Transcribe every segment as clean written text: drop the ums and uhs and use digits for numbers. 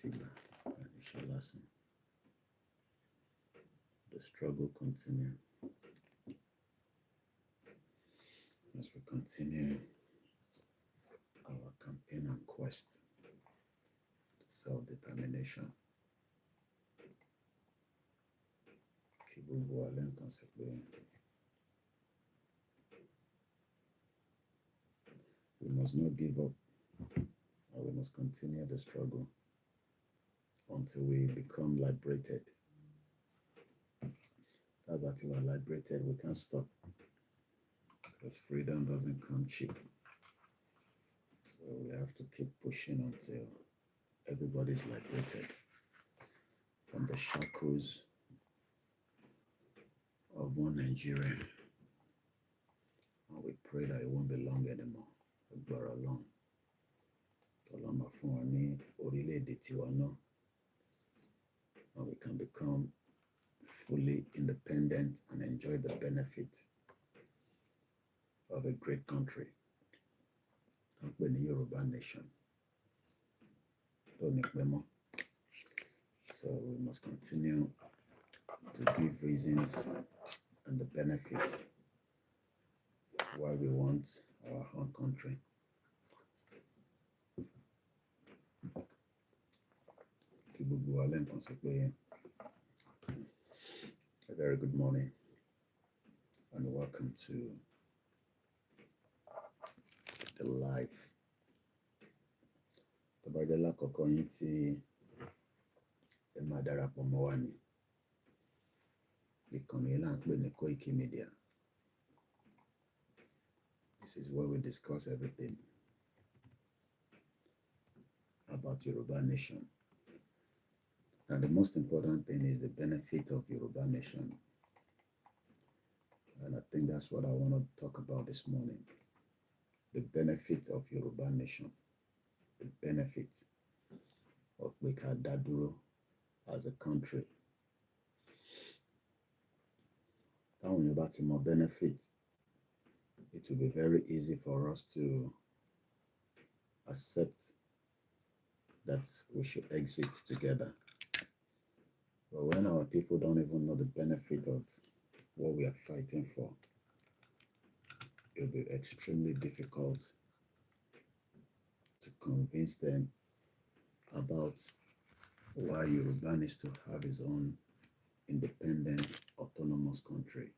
Antigua and Ishalasin. The struggle continues as we continue our campaign and quest to self-determination. We must not give up, and we must continue the struggle until we become liberated. That we are liberated, we can't stop, because freedom doesn't come cheap. So we have to keep pushing until everybody's liberated from the shackles of one Nigeria. And we pray that it won't be long anymore. We grow along. And we can become fully independent and enjoy the benefit of a great country. The Yoruba nation. So we must continue to give reasons and the benefits why we want our own country. A very good morning and welcome to the live. Tabajala Kokoyiti Madara Pomowani. Koikimedia. This is where we discuss everything about Yoruba nation. And the most important thing is the benefit of Yoruba nation. And I think that's what I want to talk about this morning. The benefit of Yoruba nation. The benefit of Daduro as a country. When you're about to more benefit, it will be very easy for us to accept that we should exit together. But when our people don't even know the benefit of what we are fighting for, it will be extremely difficult to convince them about why Yoruba needs to have his own independent, autonomous country.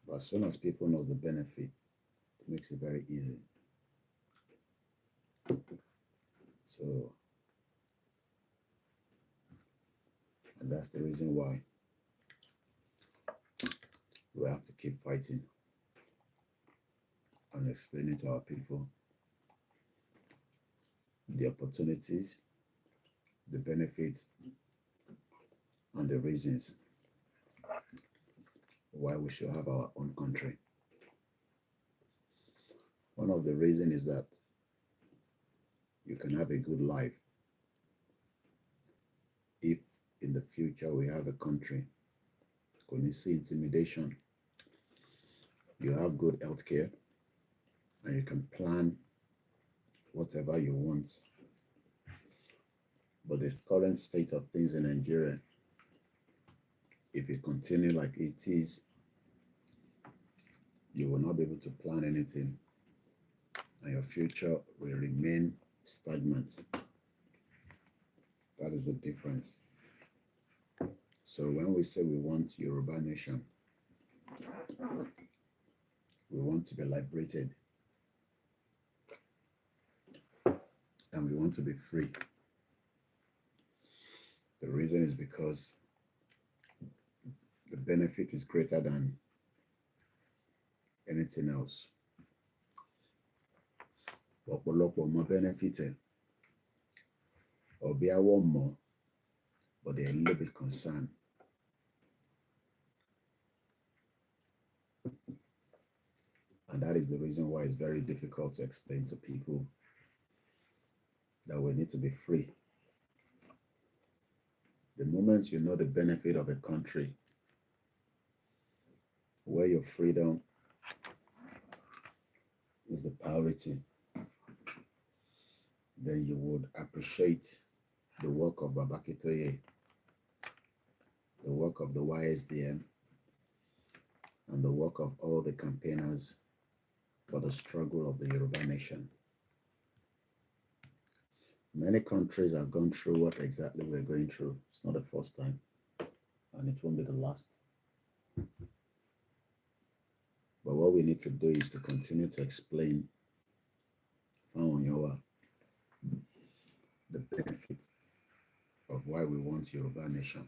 But as soon as people know the benefit, it makes it very easy. So, and that's the reason why we have to keep fighting and explaining to our people the opportunities, the benefits, and the reasons why we should have our own country. One of the reasons is that you can have a good life if in the future we have a country. When you see intimidation, you have good health care and you can plan whatever you want. But the current state of things in Nigeria, if it continues like it is, you will not be able to plan anything and your future will remain stagnant. That is the difference. So when we say we want Yoruba nation, we want to be liberated and we want to be free. The reason is because the benefit is greater than anything else. More benefit or be a one more, but they're a little bit concerned. And that is the reason why it's very difficult to explain to people that we need to be free. The moment you know the benefit of a country where your freedom is the priority, then you would appreciate the work of Babakitoye, the work of the YSDM, and the work of all the campaigners for the struggle of the Yoruba nation. Many countries have gone through what exactly we're going through. It's not the first time, and it won't be the last. But what we need to do is to continue to explain the benefits of why we want Yoruba nation.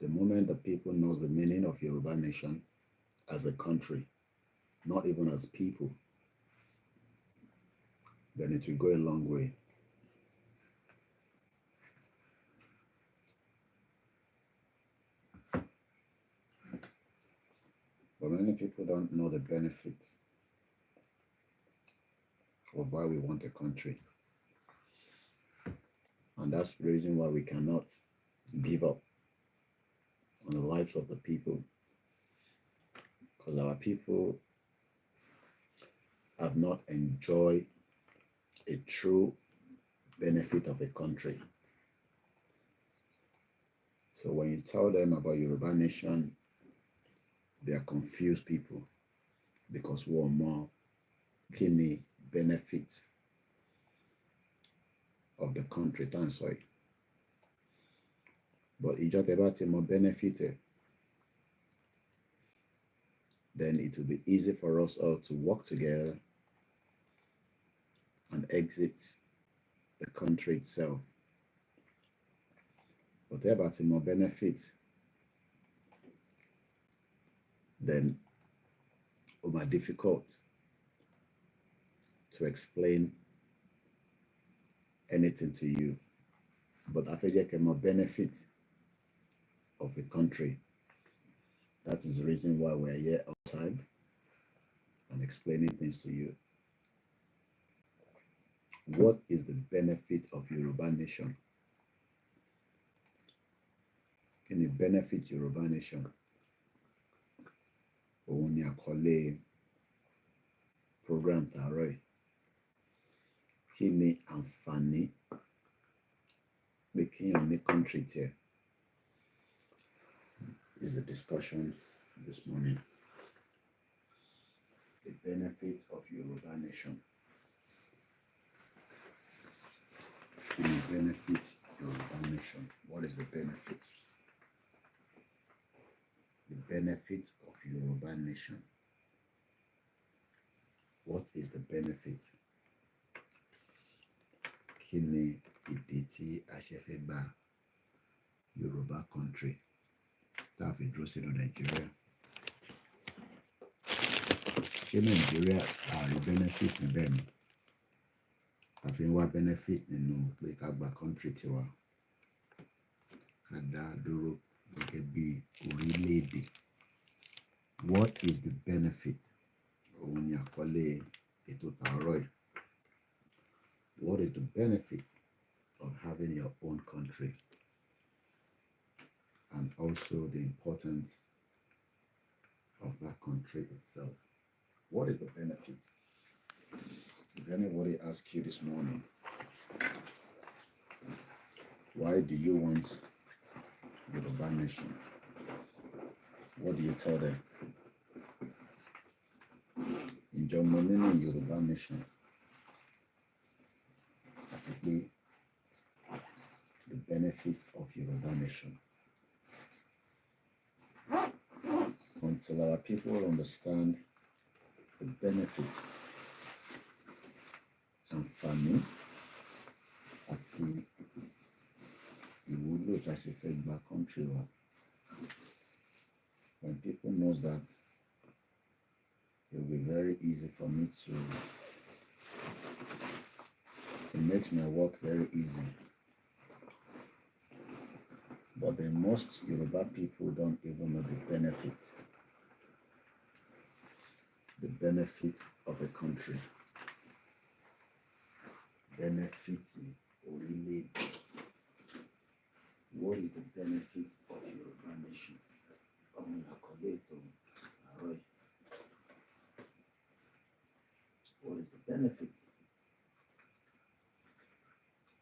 The moment the people knows the meaning of Yoruba nation as a country, not even as people, then it will go a long way. But many people don't know the benefit of why we want a country. And that's the reason why we cannot give up on the lives of the people. Because our people have not enjoyed a true benefit of a country. So when you tell them about Yoruba nation, they are confused people, because one more kidney benefit of the country, sorry. But if just about more benefited, then it will be easy for us all to work together and exit the country itself. But about more benefit, then it will be difficult to explain anything to you. But I feel like more benefit of a country. That is the reason why we're here outside and explaining things to you. What is the benefit of Yoruba nation? Can it benefit Yoruba nation? Òun ni àkọlé program tààrọ̀ yìí. Kí ni àǹfààní pé kéèyàn ní country tiẹ̀? Is the discussion this morning. The benefit of Yoruba nation. The benefit Yoruba nation. What is the benefit? The benefit of Yoruba nation. What is the benefit? Kí ni ìdí tí a ṣe fẹ́ gba Yoruba country tá a fi dúró sínú Nàìjíríà? Ṣé Nàìjíríà àárí benefit níbẹ̀ ni? A fi ń wá benefit nínú pé ká gba country tiwa, ká dá dúró gẹ́gẹ́ bí orílẹ̀-èdè. What is the benefit? Òun ni àkọlé ètò tààrọ̀ yìí. What is the benefit of having your own country? And also the importance of that country itself. What is the benefit? If anybody asks you this morning, why do you want Yoruba nation? What do you tell them? Ǹjẹ́ ọmọ nínú Yoruba nation? Àti pé the benefit of Yoruba nation. Until our people understand the benefit àǹfààní àti ìwúlò tá a ṣe fẹ́ gba country wa. When people know that, it will be very easy for me to, it makes my work very easy. But then most Yoruba people don't even know the benefit of a country. Benefiting orílẹ̀-èdè. What is the benefit of Yoruba nation? Òun àkọlé ètò àárọ̀ yìí. What is the benefit?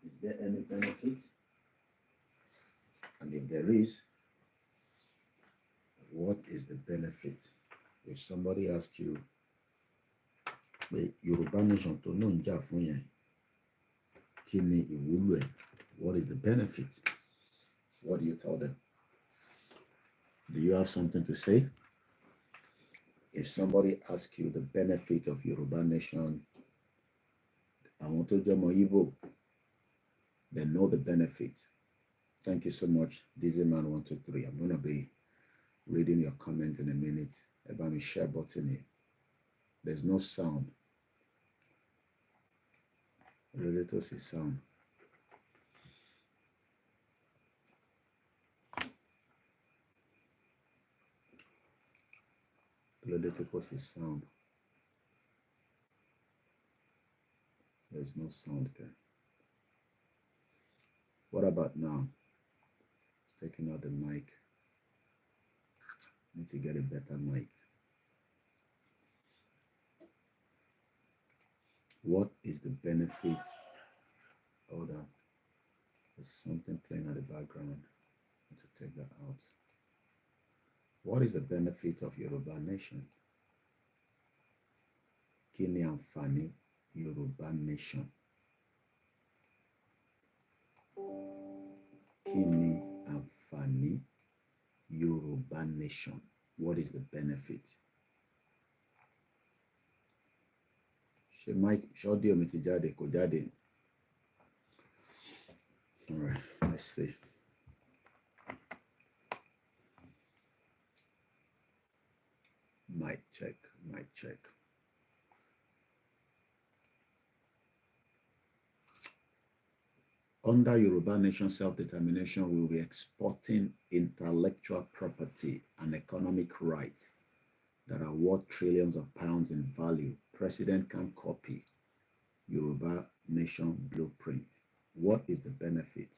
Is Is there any benefit? And if there is, what is the benefit? If somebody asks you, pé Yorùbá nation tó náà ń jà fún yẹn, kí ni ìwúlò ẹ̀? What is the benefit? What do you tell them? Do you have something to say? If somebody asks you the benefit of Yoruba nation, àwọn tó jẹ́ ọmọ Igbo, they know the benefit. Thank you so much, Dizzyman123. I'm going to be reading your comment in a minute. About my share button here. There's no sound. Related to sound. Related to sound. There's no sound there. What about now? It's taking out the mic. Need to get a better mic. What is the benefit? Hold on. There's something playing at the background. I need to take that out. What is the benefit of Yoruba nation? Kí ni àǹfààní Yoruba nation? Kí ni àǹfààní Yoruba nation? What is the benefit? Ṣé Mike ṣọ́dí omi ti jáde kò jáde? All right, let's see. Mic check, mic check. Under Yoruba Nation self-determination, we will be exporting intellectual property and economic rights that are worth trillions of pounds in value. President can copy Yoruba Nation blueprint. What is the benefit?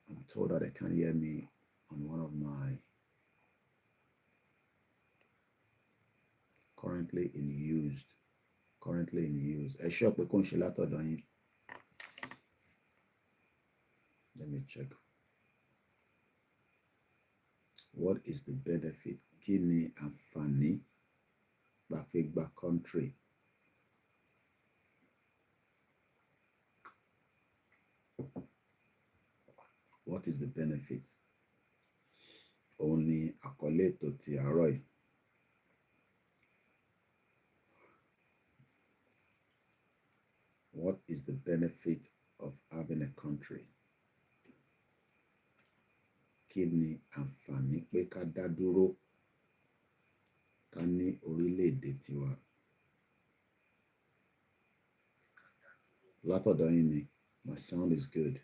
I'm told that they can't hear me on one of my currently in use. Ẹ ṣọ́ pé kò ń ṣe látọ̀dọ̀ yín. Let me check. What is the benefit? Kí ni àǹfààní gbàfẹ́gbà country? What is the benefit? Only àkọlé ètò ti àárọ̀ yìí. What is the benefit of having a country? Kí ni àǹfààní pé ká dá dúró ká ní orílẹ̀-èdè tiwa? Látọ̀dọ̀ yín ni, my sound is good.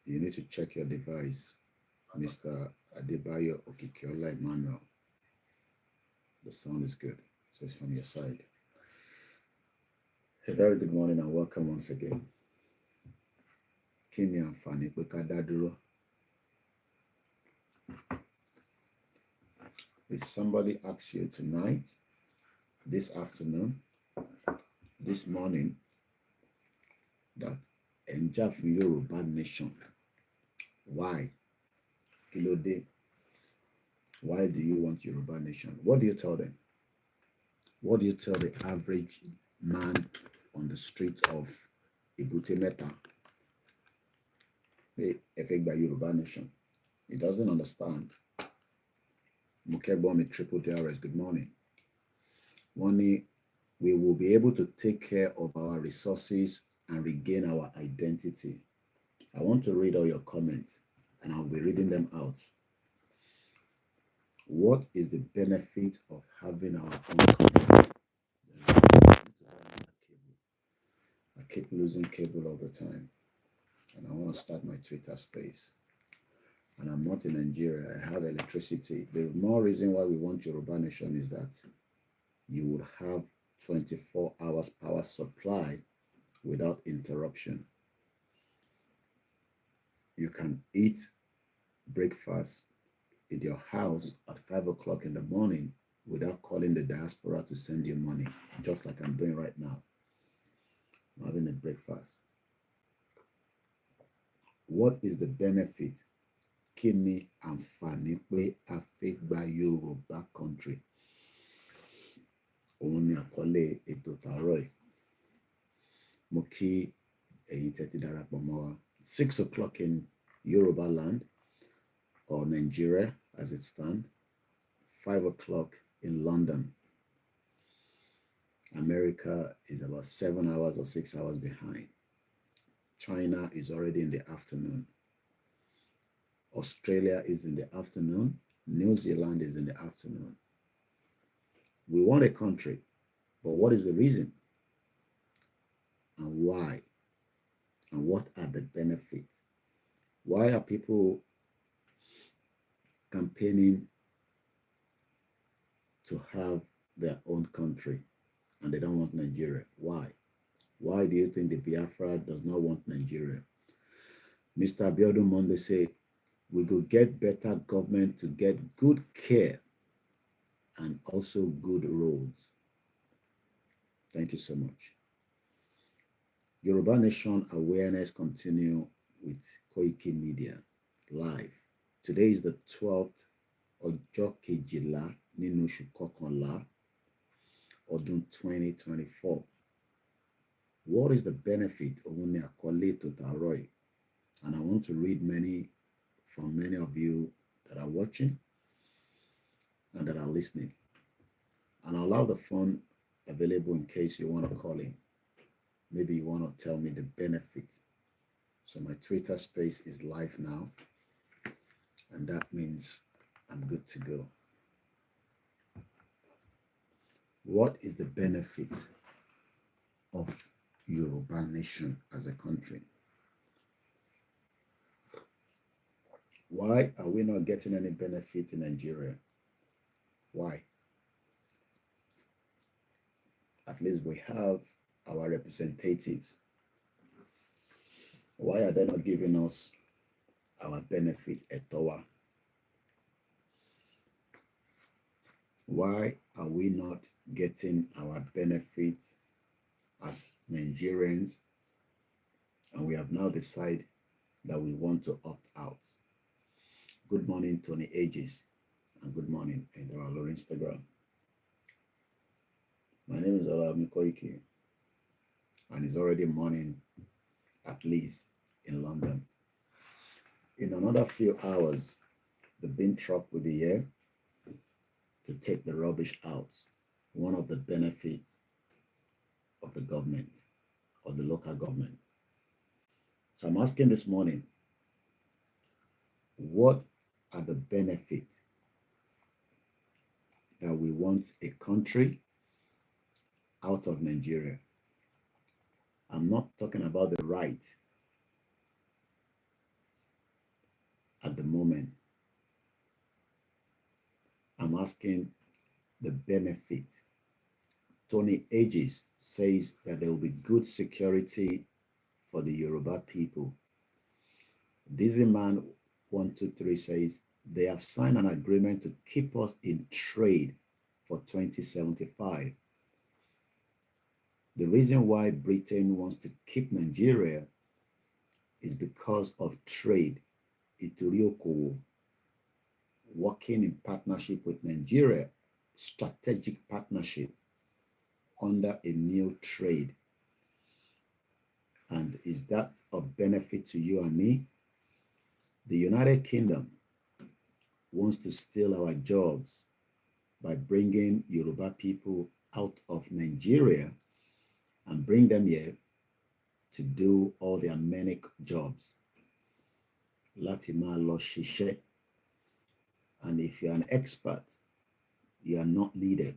You need to check your device, Mr. Adebayo Okikiola Emmanuel. The sound is good, so it's from your side. A very good morning and welcome once again. Kí ni àǹfààní pé ká dá dúró? If somebody asks you tonight, this afternoon, this morning, that ẹ ń jà fún Yoruba nation, why? Kí ló dé? Why do you want Yoruba nation? What do you tell them? What do you tell the average man on the street of Ebute Metta? Ẹ fẹ́ gba Yoruba nation. He doesn't understand. Mukebomi Triple DRS, good morning. One, we will be able to take care of our resources and regain our identity. I want to read all your comments and I'll be reading them out. What is the benefit of having our own country? I keep losing cable all the time. And I want to start my Twitter space. And I'm not in Nigeria. I have electricity. The more reason why we want Yoruba nation is that you would have 24 hours power supply without interruption. You can eat breakfast in your house at 5 o'clock in the morning without calling the diaspora to send you money, just like I'm doing right now. I'm having a breakfast. What is the benefit? Kí ni àǹfààní pé a fẹ́ gba Yorùbá country? Òun ni àkọlé ètò tàárọ̀ yìí. Mo kí ẹ̀yin tẹ́ ti darapọ̀ mọ́ wa. 6 o'clock in Yoruba land, or Nigeria as it stands. 5 o'clock in London. America is about 7 hours or 6 hours behind. China is already in the afternoon. Australia is in the afternoon. New Zealand is in the afternoon. We want a country, but what is the reason? And why? And what are the benefits? Why are people campaigning to have their own country and they don't want Nigeria? Why? Why do you think the Biafra does not want Nigeria? Mr. Abiodun Monday said, we could get better government to get good care and also good roads. Thank you so much. Yoruba Nation awareness continue with Koikimedia live. Today is the 12th ọjọ́ kejìlá nínú oṣù kọkànlá ọdún 2024. What is the benefit of òun ni àkọlé ètò tàárọ̀ yìí? And I want to read from many of you that are watching and that are listening. And I'll have the phone available in case you want to call in. Maybe you want to tell me the benefit. So my Twitter space is live now. And that means I'm good to go. What is the benefit of Yoruba Nation as a country? Why are we not getting any benefit in Nigeria? Why? At least we have our representatives. Why are they not giving us our benefit at all? Why are we not getting our benefits as Nigerians? And we have now decided that we want to opt out. Good morning, Tony Aegis, and good morning, and they're all on Instagram. My name is OLAYOMI KOIKI, and it's already morning, at least in London. In another few hours, the bin truck will be here to take the rubbish out. One of the benefits of the government or the local government. So I'm asking this morning, what are the benefits that we want a country out of Nigeria? I'm not talking about the right at the moment. I'm asking the benefit. Tony Aegis says that there will be good security for the Yoruba people. Dizzyman 123 says they have signed an agreement to keep us in trade for 2075. The reason why Britain wants to keep Nigeria is because of trade. Iturioko, working in partnership with Nigeria, strategic partnership under a new trade. And is that of benefit to you and me? The United Kingdom wants to steal our jobs by bringing Yoruba people out of Nigeria and bring them here to do all their menic jobs. Latima lo shishe. And if you're an expert, you are not needed.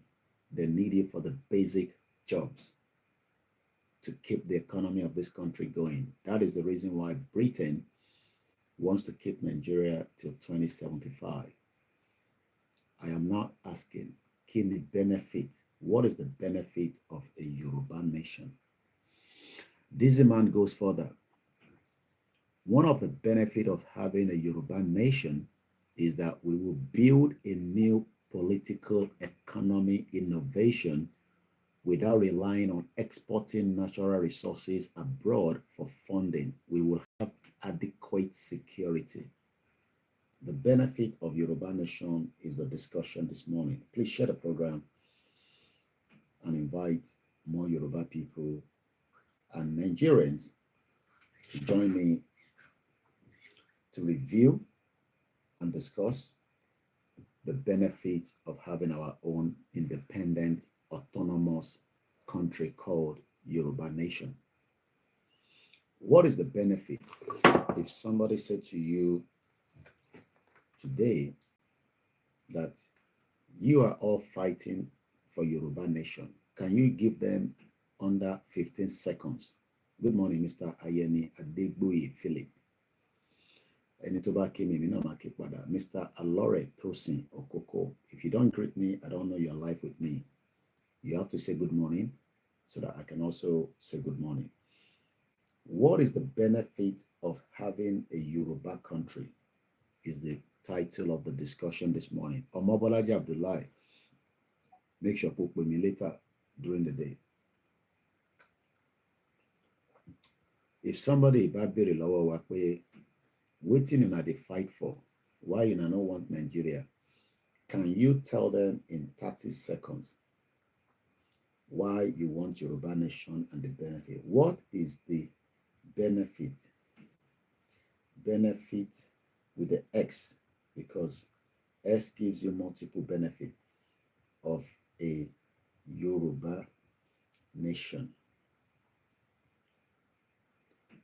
They need you for the basic jobs to keep the economy of this country going. That is the reason why Britain wants to keep Nigeria till 2075. I am not asking, can the benefit? What is the benefit of a Yoruba nation? This man goes further. One of the benefits of having a Yoruba nation is that we will build a new political economy innovation without relying on exporting natural resources abroad for funding, we will have adequate security. The benefit of Yoruba Nation is the discussion this morning. Please share the program and invite more Yoruba people and Nigerians to join me to review and discuss the benefit of having our own independent, autonomous country called Yoruba Nation. What is the benefit? If somebody said to you today that you are all fighting for Yoruba Nation, can you give them under 15 seconds? Good morning, Mr. Ayeni Adegboye Philip. Mr. Alore Tosin Okoko. If you don't greet me, I don't know your life with me. You have to say good morning so that I can also say good morning. What is the benefit of having a Yoruba country? Is the title of the discussion this morning. Omobolaji Abdullah. Make sure you put me later during the day. If somebody babiri lawa wakwe waiting in they fight for, why you don't want Nigeria? Can you tell them in 30 seconds why you want Yoruba Nation and the benefit? What is the benefit? Benefit with the X, because S gives you multiple benefit of a Yoruba Nation.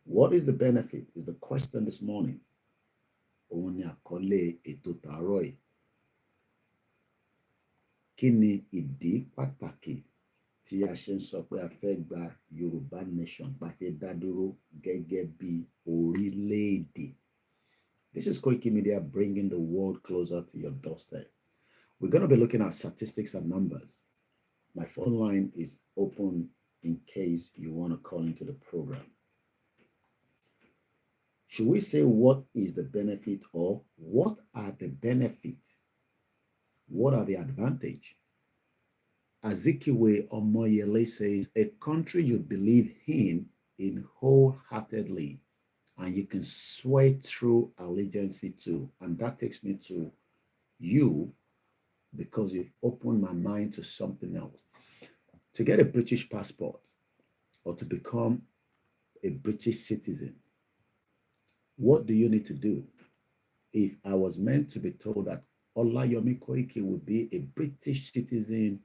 What is the benefit? Is the question this morning. Kini ìdí pàtàkì tí a ṣe ń sọ pé a fẹ́ gba Yoruba Nation, pa fẹ́ dá dúró gẹ́gẹ́ bí orílẹ̀-èdè. This is Koikimedia, bringing the world closer to your doorstep. We're going to be looking at statistics and numbers. My phone line is open in case you want to call into the program. Should we say what is the benefit or what are the benefits? What are the advantage? Azikiwe Omoyele says, a country you believe in wholeheartedly and you can swear through allegiance to. And that takes me to you because you've opened my mind to something else. To get a British passport or to become a British citizen, what do you need to do? If I was meant to be told that OLAYOMI KOIKI would be a British citizen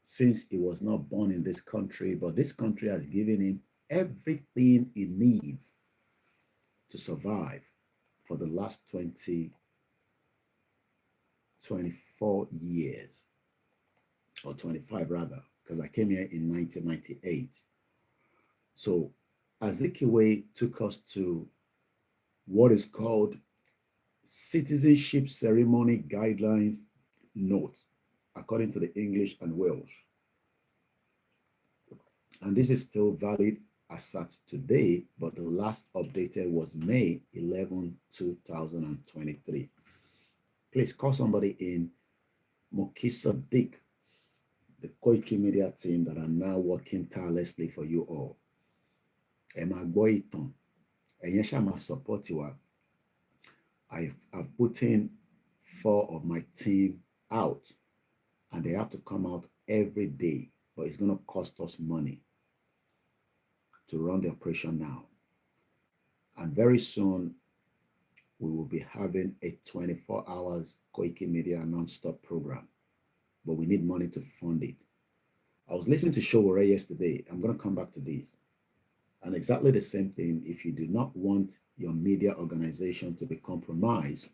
since he was not born in this country, but this country has given him everything he needs to survive for the last 24 years, or 25 rather, because I came here in 1998. So Azikiwe took us to what is called Citizenship Ceremony Guidelines Note, according to the English and Welsh. And this is still valid as at today, but the last updated was May 11, 2023. Please call somebody in. Mokisa Dick, the Koikimedia team that are now working tirelessly for you all. Emma Boyton, Enyeshama support you. I've put in 4 of my team out, and they have to come out every day, but it's going to cost us money to run the operation now. And very soon, we will be having a 24 hours Koikimedia non-stop program, but we need money to fund it. I was listening to Showore yesterday. I'm going to come back to this. And exactly the same thing, if you do not want your media organization to be compromised,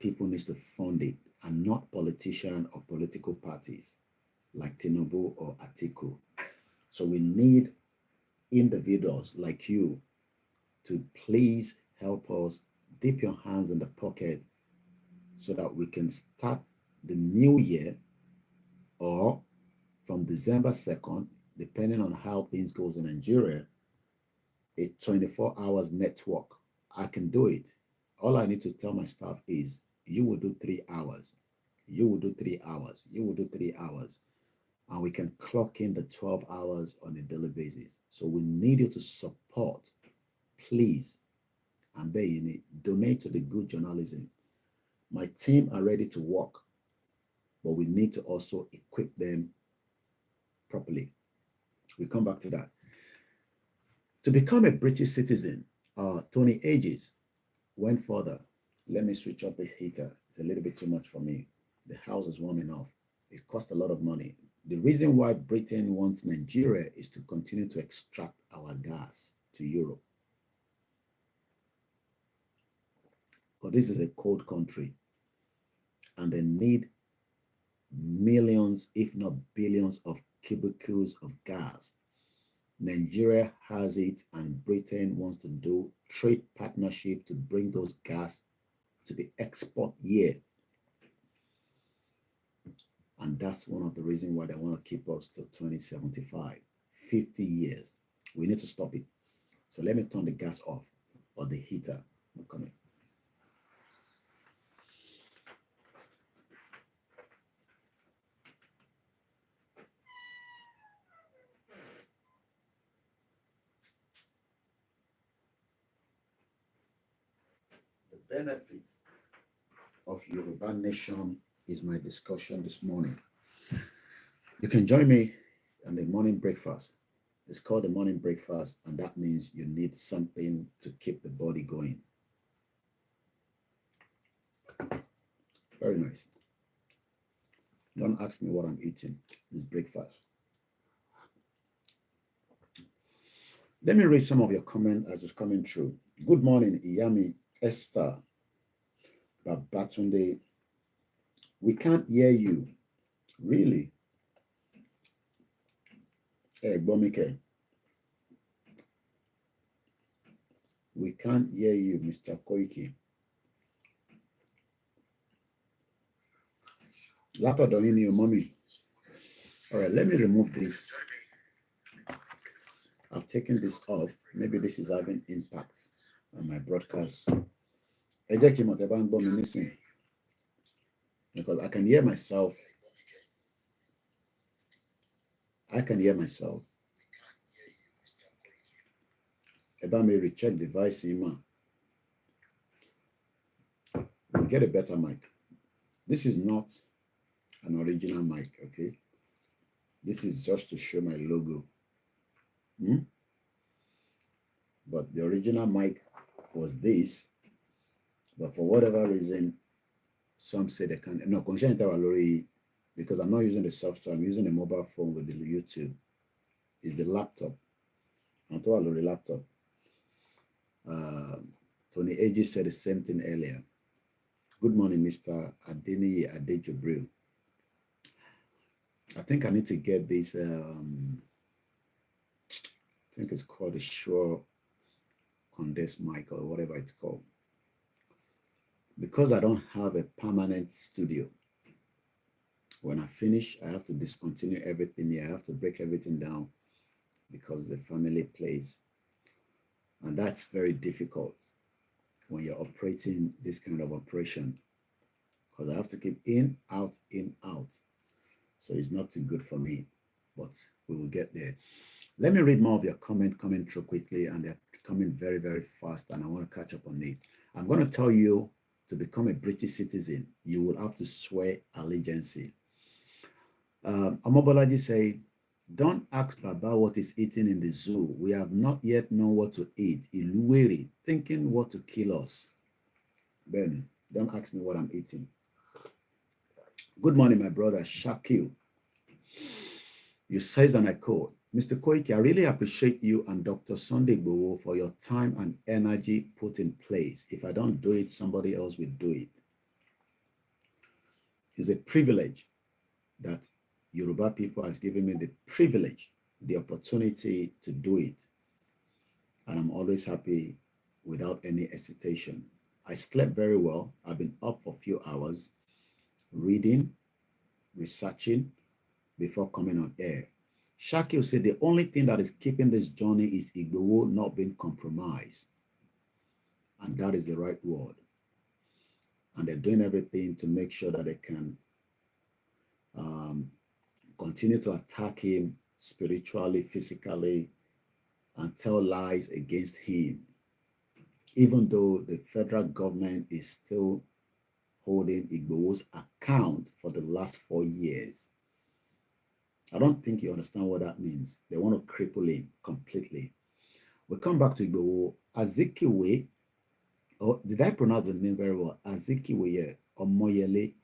people need to fund it, and not politicians or political parties like Tinubu or Atiku. So we need individuals like you to please help us dip your hands in the pocket so that we can start the new year, or from December 2nd, depending on how things goes in Nigeria, a 24 hours network. I can do it. All I need to tell my staff is, you will do 3 hours. You will do 3 hours. You will do 3 hours. and we can clock in the 12 hours on a daily basis. So we need you to support, please, and donate to the good journalism. My team are ready to work, but we need to also equip them properly. We come back to that. To become a British citizen, Tony Ages went further. Let me switch off the heater. It's a little bit too much for me. The house is warm enough. It costs a lot of money. The reason why Britain wants Nigeria is to continue to extract our gas to Europe. But this is a cold country, and they need millions, if not billions, of cubicles of gas. Nigeria has it, and Britain wants to do trade partnership to bring those gas to the export here. And that's one of the reasons why they want to keep us to 2075, 50 years. We need to stop it. So let me turn the gas off, or the heater. I'm coming. The benefit of Yoruba nation is my discussion this morning. You can join me on the morning breakfast. It's called the morning breakfast, and that means you need something to keep the body going. Very nice. Don't ask me what I'm eating. It's breakfast. Let me read some of your comments as it's coming through. Good morning, Iyami, Esther, Babatunde. We can't hear you. Really? Hey, Bomike. We can't hear you, Mr. Koiki. Laptop don't your mommy. All right, let me remove this. I've taken this off. Maybe this is having impact on my broadcast. Because I can hear myself. I can hear myself. Eba may recheck device ima. We'll get a better mic. This is not an original mic, okay? This is just to show my logo. But the original mic was this, but for whatever reason, some say they can't. No, because I'm not using the software, I'm using a mobile phone with the YouTube. It's the laptop. I'm talking about the laptop. Tony Ages said the same thing earlier. Good morning, Mr. Adeni Adejobril. I think I need to get this. I think it's called a Shure condensed mic or whatever it's called. Because I don't have a permanent studio, when I finish, I have to discontinue everything here. I have to break everything down because it's a family place. And that's very difficult when you're operating this kind of operation, because I have to keep in, out, in, out. So it's not too good for me, but we will get there. Let me read more of your comment coming through quickly, and they're coming very, very fast, and I want to catch up on it. I'm going to tell you, to become a British citizen, you will have to swear allegiance. Amobolaji say, don't ask Baba what is eating in the zoo. We have not yet known what to eat. Iluweri, thinking what to kill us. Ben, don't ask me what I'm eating. Good morning, my brother Shakil. You says, and I quote, Mr. Koiki, I really appreciate you and Dr. Sunday Igboho for your time and energy put in place. If I don't do it, somebody else will do it. It's a privilege that Yoruba people has given me the privilege, the opportunity to do it. And I'm always happy without any hesitation. I slept very well. I've been up for a few hours, reading, researching before coming on air. Shakil said the only thing that is keeping this journey is Igboho not being compromised. And that is the right word. And they're doing everything to make sure that they can continue to attack him spiritually, physically, and tell lies against him, even though the federal government is still holding Igbo's account for the last 4 years. I don't think you understand what that means. They want to cripple him completely. We'll come back to Igbo. Azikiwe, or did I pronounce the name very well? Azikiwe or Moyele.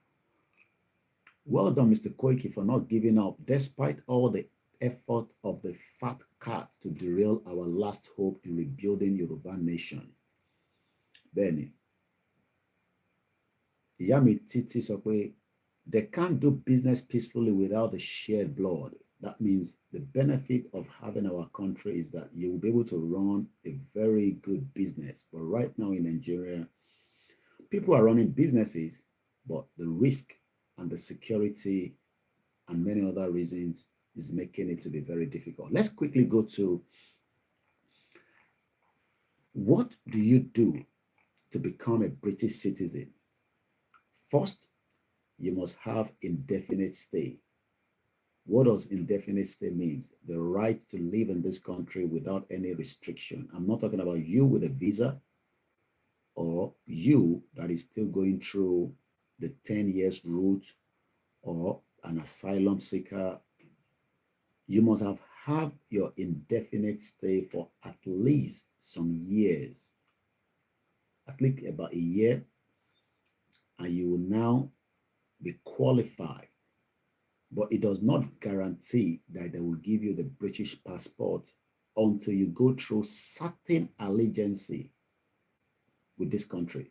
Well done, Mr. Koiki, for not giving up, despite all the effort of the fat cat to derail our last hope in rebuilding Yoruba nation. Benny. Yami Titi Sokwe, they can't do business peacefully without the shared blood. That means the benefit of having our country is that you will be able to run a very good business. But right now in Nigeria, people are running businesses, but the risk and the security and many other reasons is making it to be very difficult. Let's quickly go to what do you do to become a British citizen? First, you must have indefinite stay. What does indefinite stay means? The right to live in this country without any restriction. I'm not talking about you with a visa or you that is still going through the 10 years route or an asylum seeker. You must have your indefinite stay for at least some years, at least about a year, and you will now be qualified. But it does not guarantee that they will give you the British passport until you go through certain allegiance with this country.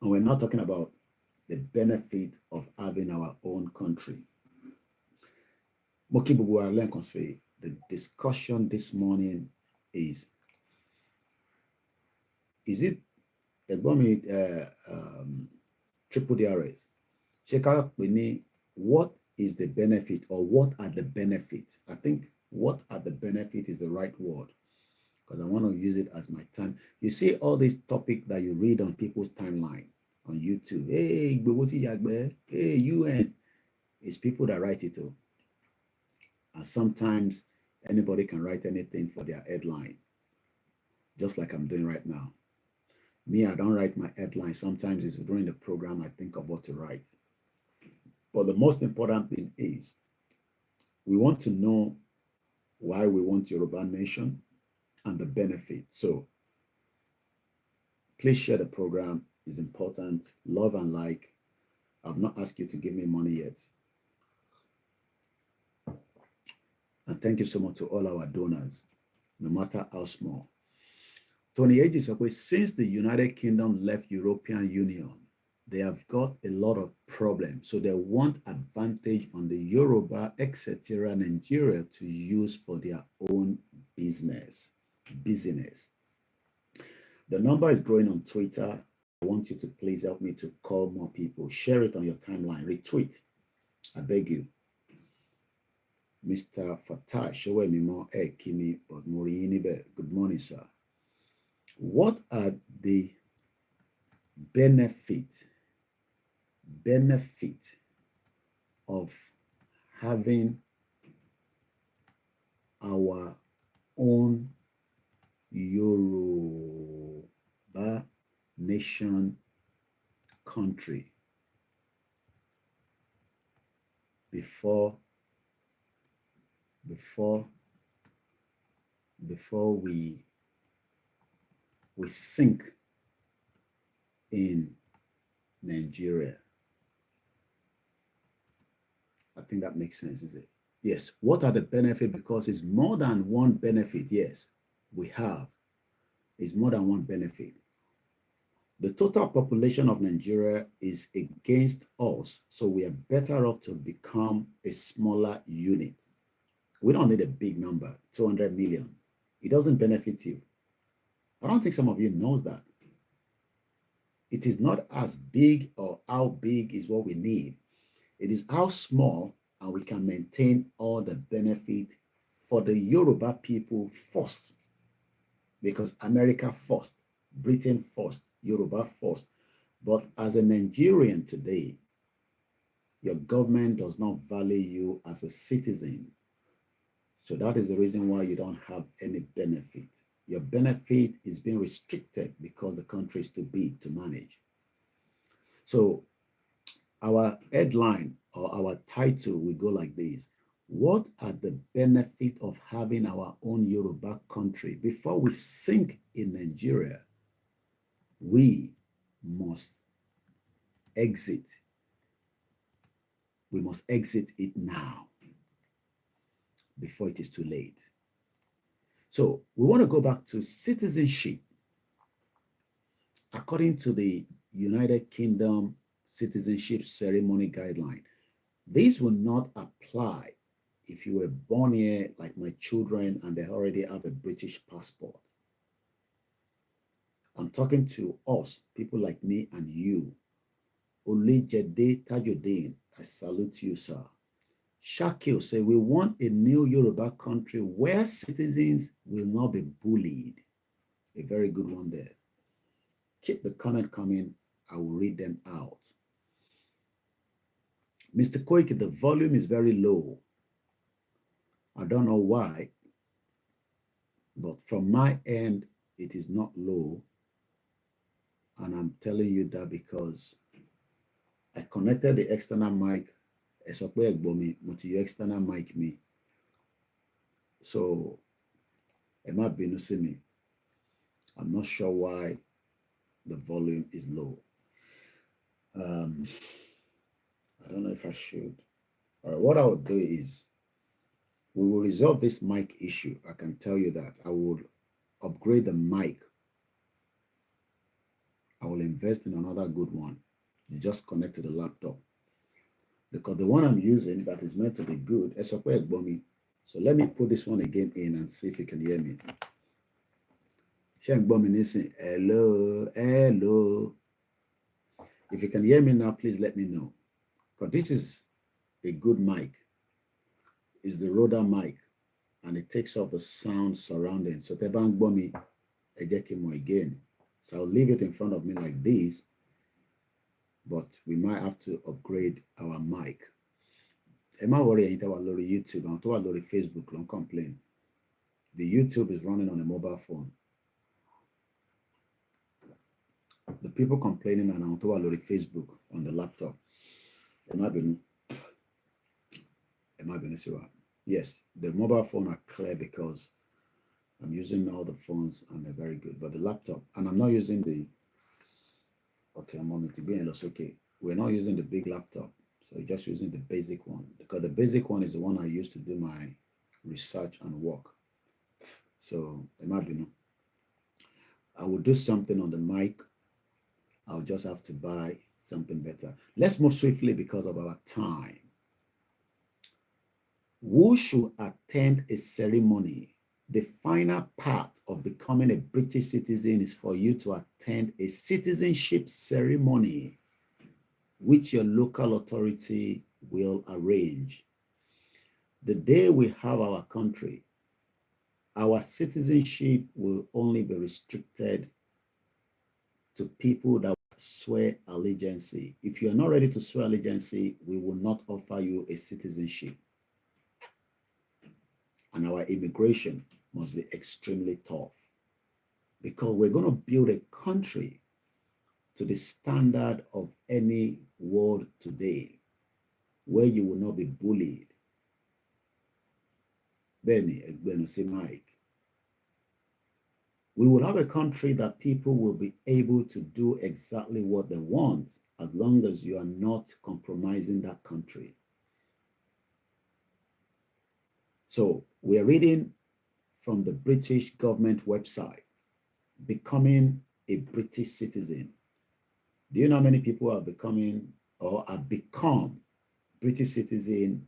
And we're not talking about the benefit of having our own country. Mokibugu say the discussion this morning is it triple DRS? What is the benefit or what are the benefits? I think what are the benefits is the right word because I want to use it as my time. You see all these topics that you read on people's timeline on YouTube. Hey, UN. It's people that write it too. And sometimes anybody can write anything for their headline, just like I'm doing right now. Me, I don't write my headline. Sometimes it's during the program I think of what to write. But the most important thing is we want to know why we want Yoruba nation and the benefit. So please share the program. It's important. Love and like. I've not asked you to give me money yet. And thank you so much to all our donors, no matter how small. Tony Eji says, since the United Kingdom left European Union, they have got a lot of problems. So they want advantage on the Yoruba, etc. Nigeria to use for their own business. The number is growing on Twitter. I want you to please help me to call more people. Share it on your timeline. Retweet. I beg you. Mr. Fatah Showemimo Kimi, but Moriinibe. Good morning, sir. What are the benefit of having our own Yoruba nation country before we sink in Nigeria? I think that makes sense, is it? Yes. What are the benefits? Because it's more than one benefit. Yes, we have. It's more than one benefit. The total population of Nigeria is against us, so we are better off to become a smaller unit. We don't need a big number, 200 million. It doesn't benefit you. I don't think some of you knows that. It is not as big or how big is what we need. It is how small and we can maintain all the benefit for the Yoruba people first. Because America first, Britain first, Yoruba first. But as a Nigerian today, Your government does not value you as a citizen. So that is the reason why you don't have any benefit. Your benefit is being restricted because the country is too big to manage. So our headline or our title will go like this. What are the benefits of having our own Yoruba country? Before we sink in Nigeria, we must exit. We must exit it now before it is too late. So we want to go back to citizenship. According to the United Kingdom Citizenship Ceremony Guideline, this will not apply if you were born here like my children and they already have a British passport. I'm talking to us, people like me and you. Olejede Tajudeen, I salute you, sir. Shakil say, we want a new Yoruba country where citizens will not be bullied. A very good one there. Keep the comment coming. I will read them out. Mr. Koiki, the volume is very low. I don't know why, but from my end, it is not low. And I'm telling you that because I connected the external mic. External mic me. So, Emma Benusimi, I'm not sure why the volume is low. I don't know if I should. All right, what I would do is we will resolve this mic issue. I can tell you that. I will upgrade the mic. I will invest in another good one. You just connect to the laptop. Because the one I'm using that is meant to be good, so let me put this one again in and see if you can hear me. Hello, hello. If you can hear me now, please let me know. Because this is a good mic. It's the Rhoda mic, and it takes off the sound surrounding. So again. So I'll leave it in front of me like this, but we might have to upgrade our mic. Am I worried about YouTube and Facebook? Don't complain. The YouTube is running on a mobile phone. The people complaining and on Facebook on the laptop. Am I being yes, the mobile phone are clear because I'm using all the phones and they're very good. But the laptop, and I'm not using the I'm on the TB, that's okay. We're not using the big laptop, so we're just using the basic one because the basic one is the one I use to do my research and work. So I will do something on the mic. I'll just have to buy something better. Let's move swiftly because of our time. Who should attend a ceremony? The final part of becoming a British citizen is for you to attend a citizenship ceremony, which your local authority will arrange. The day we have our country, our citizenship will only be restricted to people that swear allegiance. If you're not ready to swear allegiance, we will not offer you a citizenship. And our immigration must be extremely tough because we're going to build a country to the standard of any world today where you will not be bullied. Benny, Mike. We will have a country that people will be able to do exactly what they want as long as you are not compromising that country. So we are reading from the British government website, becoming a British citizen. Do you know how many people are becoming or have become British citizen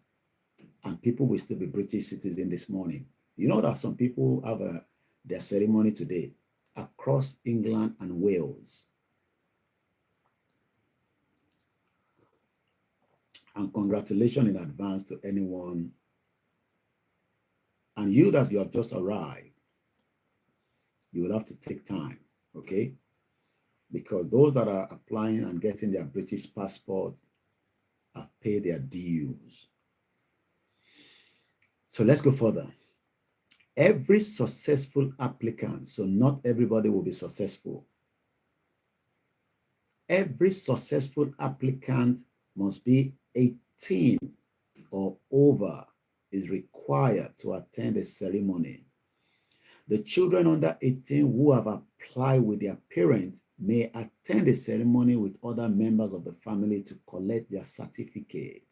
and people will still be British citizen this morning? You know that some people have their ceremony today across England and Wales. And congratulations in advance to anyone. And you that you have just arrived, you will have to take time, okay? Because those that are applying and getting their British passport, have paid their dues. So let's go further. Every successful applicant, so not everybody will be successful. Every successful applicant must be 18 or over is required to attend a ceremony. The children under 18 who have applied with their parents may attend a ceremony with other members of the family to collect their certificate.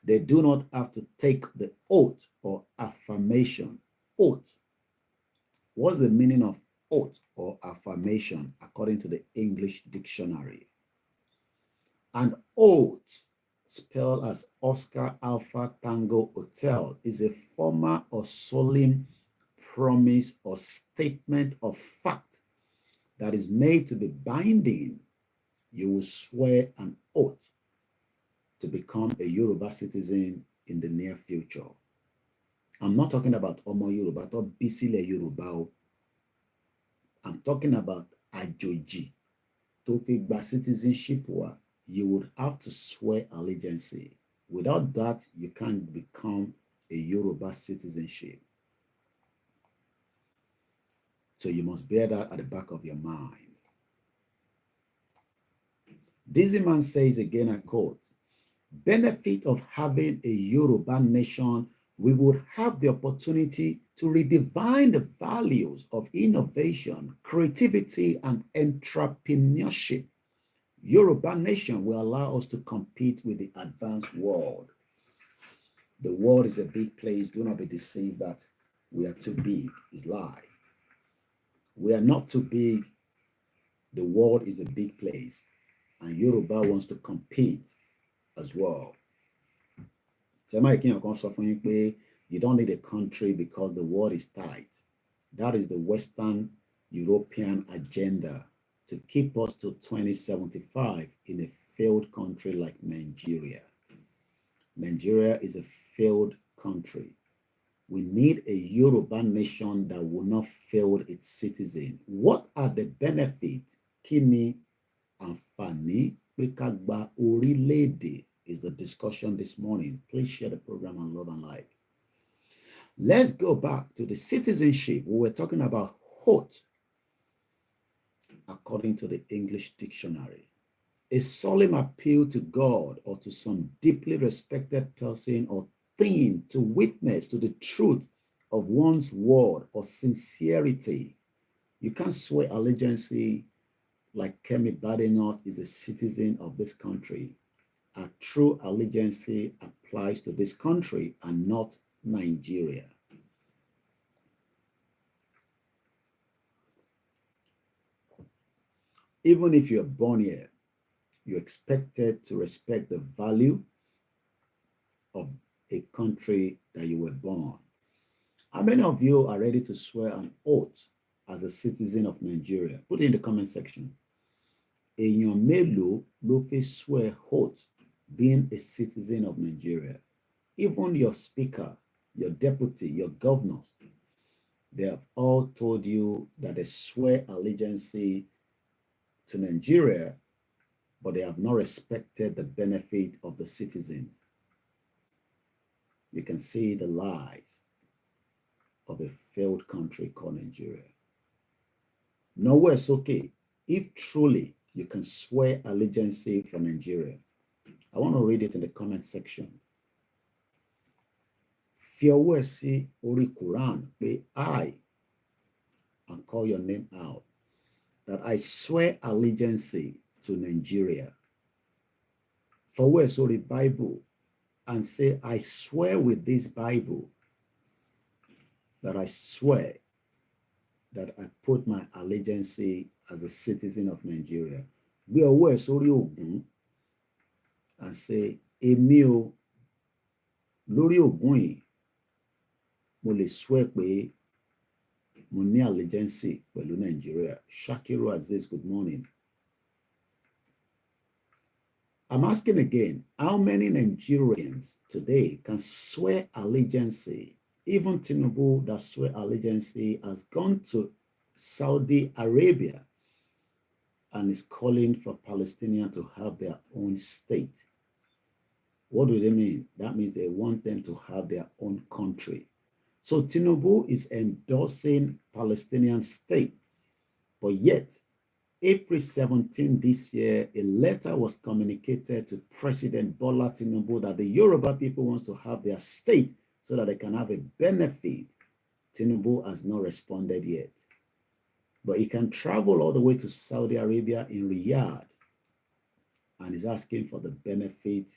They do not have to take the oath or affirmation. Oath. What's the meaning of oath or affirmation according to the English dictionary? An oath, spelled as Oscar Alpha Tango Hotel, is a formal or solemn promise or statement of fact that is made to be binding. You will swear an oath to become a Yoruba citizen in the near future. I'm not talking about Omo Yoruba or Bisile Yoruba. I'm talking about Ajoji. To fi gba citizenship, you would have to swear allegiance. Without that, you can't become a Yoruba citizenship. So you must bear that at the back of your mind. This man says again, I quote, benefit of having a Yoruba nation, we would have the opportunity to redefine the values of innovation, creativity, and entrepreneurship. Yoruba nation will allow us to compete with the advanced world. The world is a big place. Do not be deceived that we are too big. It's a lie. We are not too big. The world is a big place. And Yoruba wants to compete as well. You don't need a country because the world is tight. That is the Western European agenda to keep us to 2075 in a failed country like Nigeria. Nigeria is a failed country. We need a Yoruba nation that will not fail its citizens. What are the benefits? Kini Anfani Pekagba Orilede is the discussion this morning. Please share the program and love and like. Let's go back to the citizenship. We were talking about oath, according to the English dictionary. A solemn appeal to God or to some deeply respected person or thing to witness to the truth of one's word or sincerity. You can't swear allegiance like Kemi Badenoch is a citizen of this country. A true allegiance applies to this country and not Nigeria. Even if you're born here, you're expected to respect the value of a country that you were born. How many of you are ready to swear an oath as a citizen of Nigeria? Put it in the comment section. Èèyàn mélòó ló fẹ́ swear oath being a citizen of Nigeria? Even your speaker, your deputy, your governors, they have all told you that they swear allegiance to Nigeria, but they have not respected the benefit of the citizens. You can see the lies of a failed country called Nigeria. Nowhere is okay if truly you can swear allegiance for Nigeria. I want to read it in the comment section. Fiọwọ́ sí orí Quran pé I, and call your name out, that I swear allegiance to Nigeria. Fọwọ́ sórí Bible and say, I swear with this Bible that I swear that I put my allegiance as a citizen of Nigeria. Gbé ọwọ́ sórí Ògún and say, èmi o, lórí Ògún yìí, mo lè swear pé mo ní allegiance pẹ̀lú Nigeria. Shakiru Aziz, good morning. I'm asking again, how many Nigerians today can swear allegiance? Even Tinubu that swear allegiance has gone to Saudi Arabia and is calling for Palestinians to have their own state. What do they mean? That means they want them to have their own country. So Tinubu is endorsing Palestinian state, but yet April 17 this year, a letter was communicated to President Bola Tinubu that the Yoruba people wants to have their state so that they can have a benefit. Tinubu has not responded yet. But he can travel all the way to Saudi Arabia in Riyadh and is asking for the benefit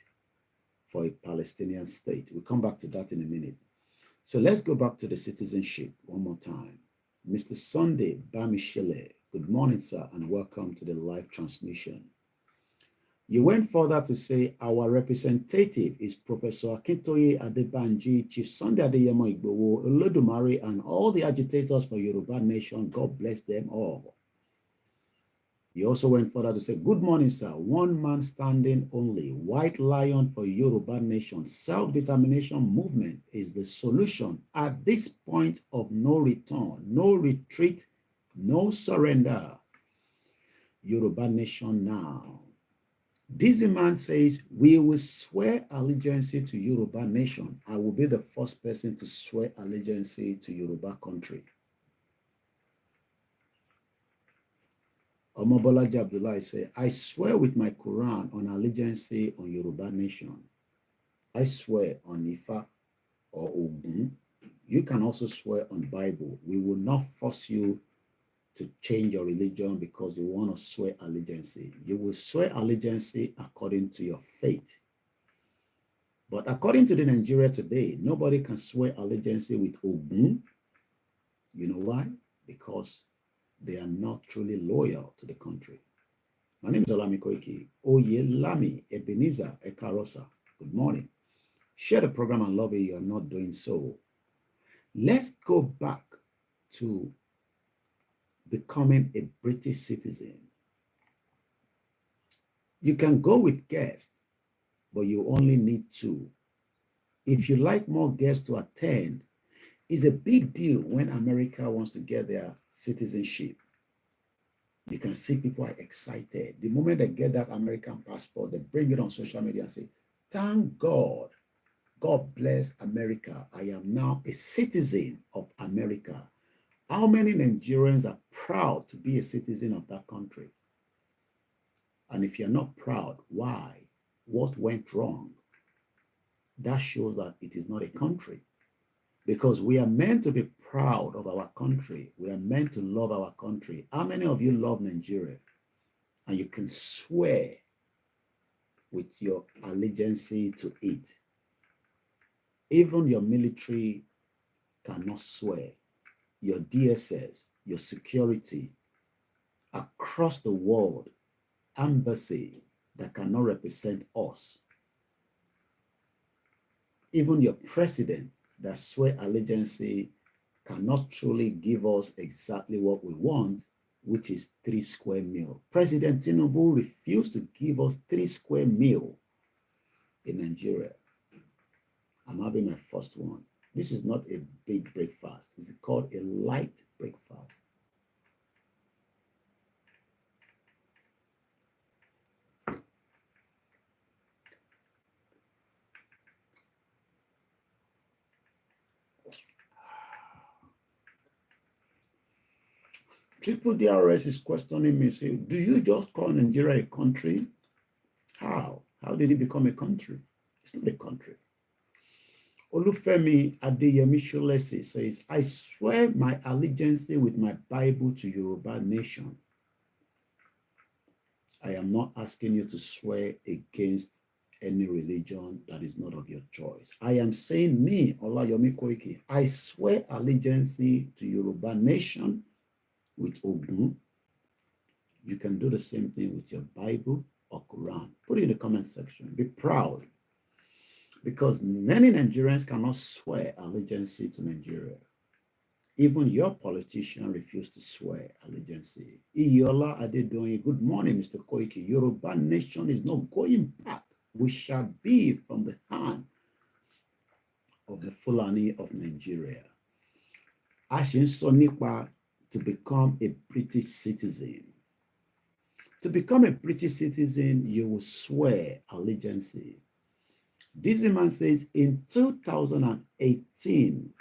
for a Palestinian state. We'll come back to that in a minute. So let's go back to the citizenship one more time. Mr. Sunday Bamishele, good morning, sir, and welcome to the live transmission. You went further to say our representative is Professor Akintoye Adebanji, Chief Sunday Adeyemo Igboho, Olodumare, and all the agitators for Yoruba nation. God bless them all. You also went further to say, good morning, sir. One man standing only. White lion for Yoruba nation. Self-determination movement is the solution at this point of no return, no retreat, no surrender. Yoruba nation now. Dizzy man says, we will swear allegiance to Yoruba nation. I will be the first person to swear allegiance to Yoruba country. Omobolaji Abdullah says, I swear with my Quran on allegiance on Yoruba nation. I swear on Ifa or Ogun. You can also swear on Bible. We will not force you to change your religion because you want to swear allegiance. You will swear allegiance according to your faith. But according to the Nigeria today, nobody can swear allegiance with Ogun. You know why? Because they are not truly loyal to the country. My name is OLAYOMI KOIKI. Oyelami Ebenezer Ekarosa. Good morning. Share the program and love it. You are not doing so. Let's go back to becoming a British citizen. You can go with guests, but you only need 2. If you like more guests to attend, it's a big deal when America wants to get their citizenship. You can see people are excited. The moment they get that American passport, they bring it on social media and say, thank God. God bless America. I am now a citizen of America. How many Nigerians are proud to be a citizen of that country? And if you're not proud, why? What went wrong? That shows that it is not a country. Because we are meant to be proud of our country. We are meant to love our country. How many of you love Nigeria? And you can swear with your allegiance to it. Even your military cannot swear. Your DSS, your security, across the world, embassy that cannot represent us. Even your president that swear allegiance cannot truly give us exactly what we want, which is 3 square meal. President Tinubu refused to give us 3 square meal in Nigeria. I'm having my first one. This is not a big breakfast. It's called a light breakfast. Triple DRS is questioning me, say, do you just call Nigeria a country? How? How did it become a country? It's not a country. Olufemi Adeyemi Sholesi says, I swear my allegiance with my Bible to Yoruba nation. I am not asking you to swear against any religion that is not of your choice. I am saying me, OLAYOMI KOIKI, I swear allegiance to Yoruba nation with Ogun. You can do the same thing with your Bible or Quran. Put it in the comment section. Be proud. Because many Nigerians cannot swear allegiance to Nigeria. Even your politician refused to swear allegiance. Iyola Adedoyin, good morning, Mr. Koiki. Yoruba nation is not going back. We shall be from the hand of the Fulani of Nigeria. Ation Sonipa to become a British citizen. To become a British citizen, you will swear allegiance. This man says in 2018,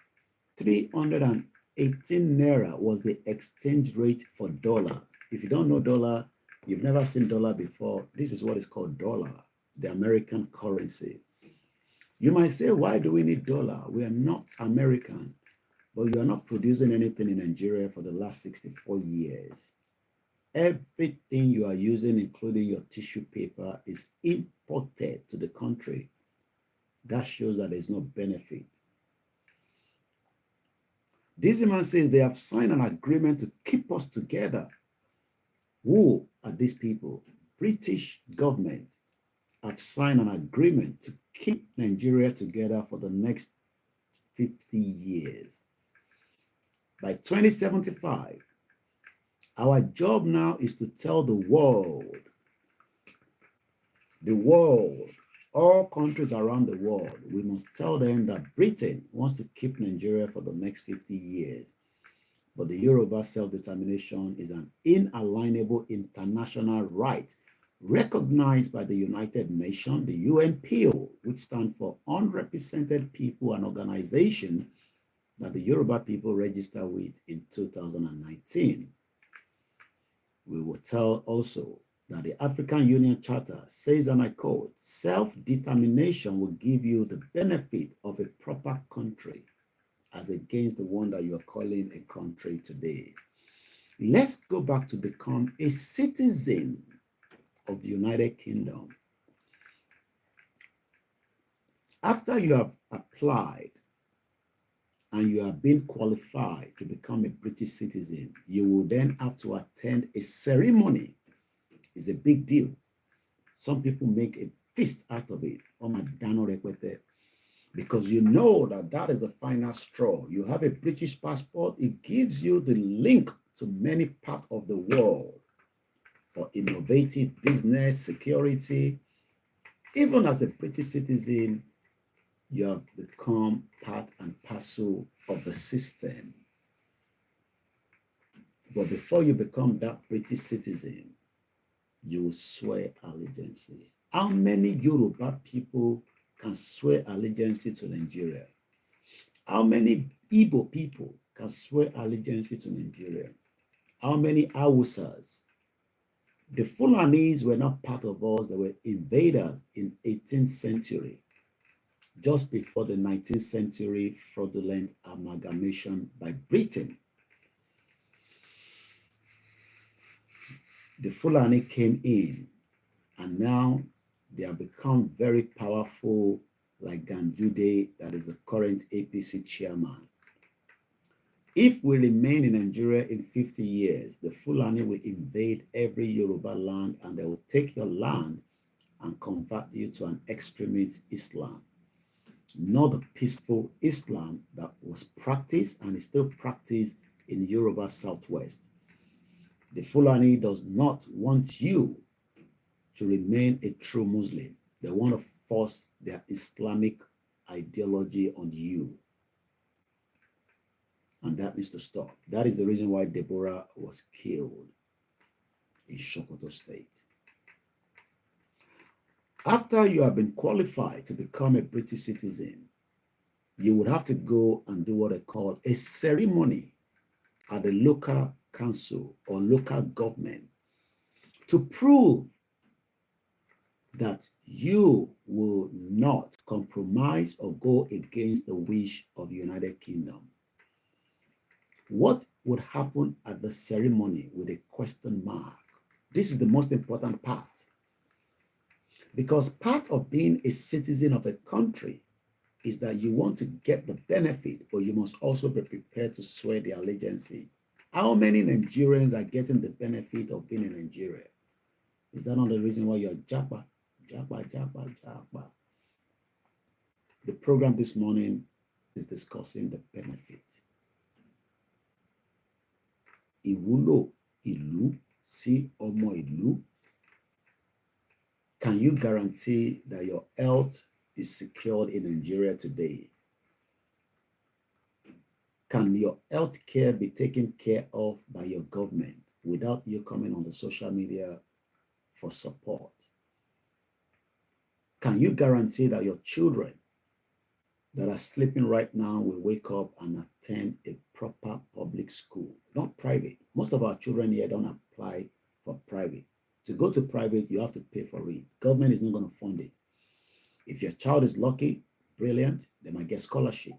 318 naira was the exchange rate for dollar. If you don't know dollar, you've never seen dollar before, this is what is called dollar, the American currency. You might say, why do we need dollar? We are not American, but you are not producing anything in Nigeria for the last 64 years. Everything you are using, including your tissue paper, is imported to the country. That shows that there's no benefit. This man says they have signed an agreement to keep us together. Who are these people? British government have signed an agreement to keep Nigeria together for the next 50 years. By 2075, our job now is to tell the world, all countries around the world, we must tell them that Britain wants to keep Nigeria for the next 50 years. But the Yoruba self-determination is an inalienable international right recognized by the United Nations, the UNPO, which stands for Unrepresented People, an organization that the Yoruba people registered with in 2019. We will tell also that the African Union Charter says, and I quote, self-determination will give you the benefit of a proper country as against the one that you are calling a country today. Let's go back to become a citizen of the United Kingdom. After you have applied and you have been qualified to become a British citizen, you will then have to attend a ceremony. It's a big deal. Some people make a feast out of it, because you know that that is the final straw. You have a British passport. It gives you the link to many parts of the world for innovative business, security. Even as a British citizen, you have become part and parcel of the system. But before you become that British citizen, you will swear allegiance. How many Yoruba people can swear allegiance to Nigeria? How many Igbo people can swear allegiance to Nigeria? How many Hausas? The Fulanis were not part of us. They were invaders in 18th century, just before the 19th century fraudulent amalgamation by Britain. The Fulani came in, and now they have become very powerful, like Ganjude, that is the current APC chairman. If we remain in Nigeria in 50 years, the Fulani will invade every Yoruba land, and they will take your land and convert you to an extremist Islam. Not the peaceful Islam that was practiced and is still practiced in Yoruba Southwest. The Fulani does not want you to remain a true Muslim. They want to force their Islamic ideology on you. And that needs to stop. That is the reason why Deborah was killed in Sokoto State. After you have been qualified to become a British citizen, you would have to go and do what they call a ceremony at the local council or local government to prove that you will not compromise or go against the wish of the United Kingdom. What would happen at the ceremony with a question mark? This is the most important part. Because part of being a citizen of a country is that you want to get the benefit, but you must also be prepared to swear the allegiance. How many Nigerians are getting the benefit of being in Nigeria? Is that not the reason why you're Japa? The program this morning is discussing the benefit. Ìwúlò ìlú sí ọmọ ìlú. Can you guarantee that your health is secured in Nigeria today? Can your health care be taken care of by your government without you coming on the social media for support? Can you guarantee that your children that are sleeping right now will wake up and attend a proper public school, not private? Most of our children here don't apply for private. To go to private, you have to pay for it. Government is not going to fund it. If your child is lucky, brilliant, they might get scholarship.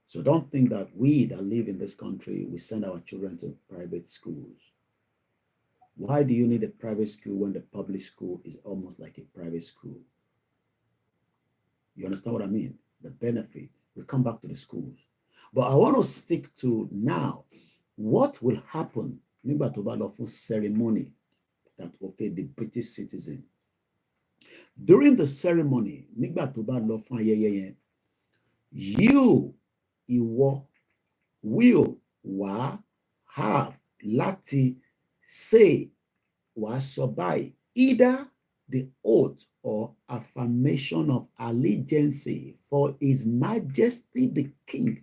So don't think that we that live in this country, we send our children to private schools. Why do you need a private school when the public school is almost like a private school? You understand what I mean? The benefit. We come back to the schools. But I want to stick to now. What will happen nígbà tó bá lọ fún ceremony that offend the British citizen? During the ceremony, nígbà tó bá lọ fún ayẹyẹ yẹn, you, ìwọ, will, wá, have, láti, say, wá sọ báyìí, either the oath or affirmation of allegiance for His Majesty the King,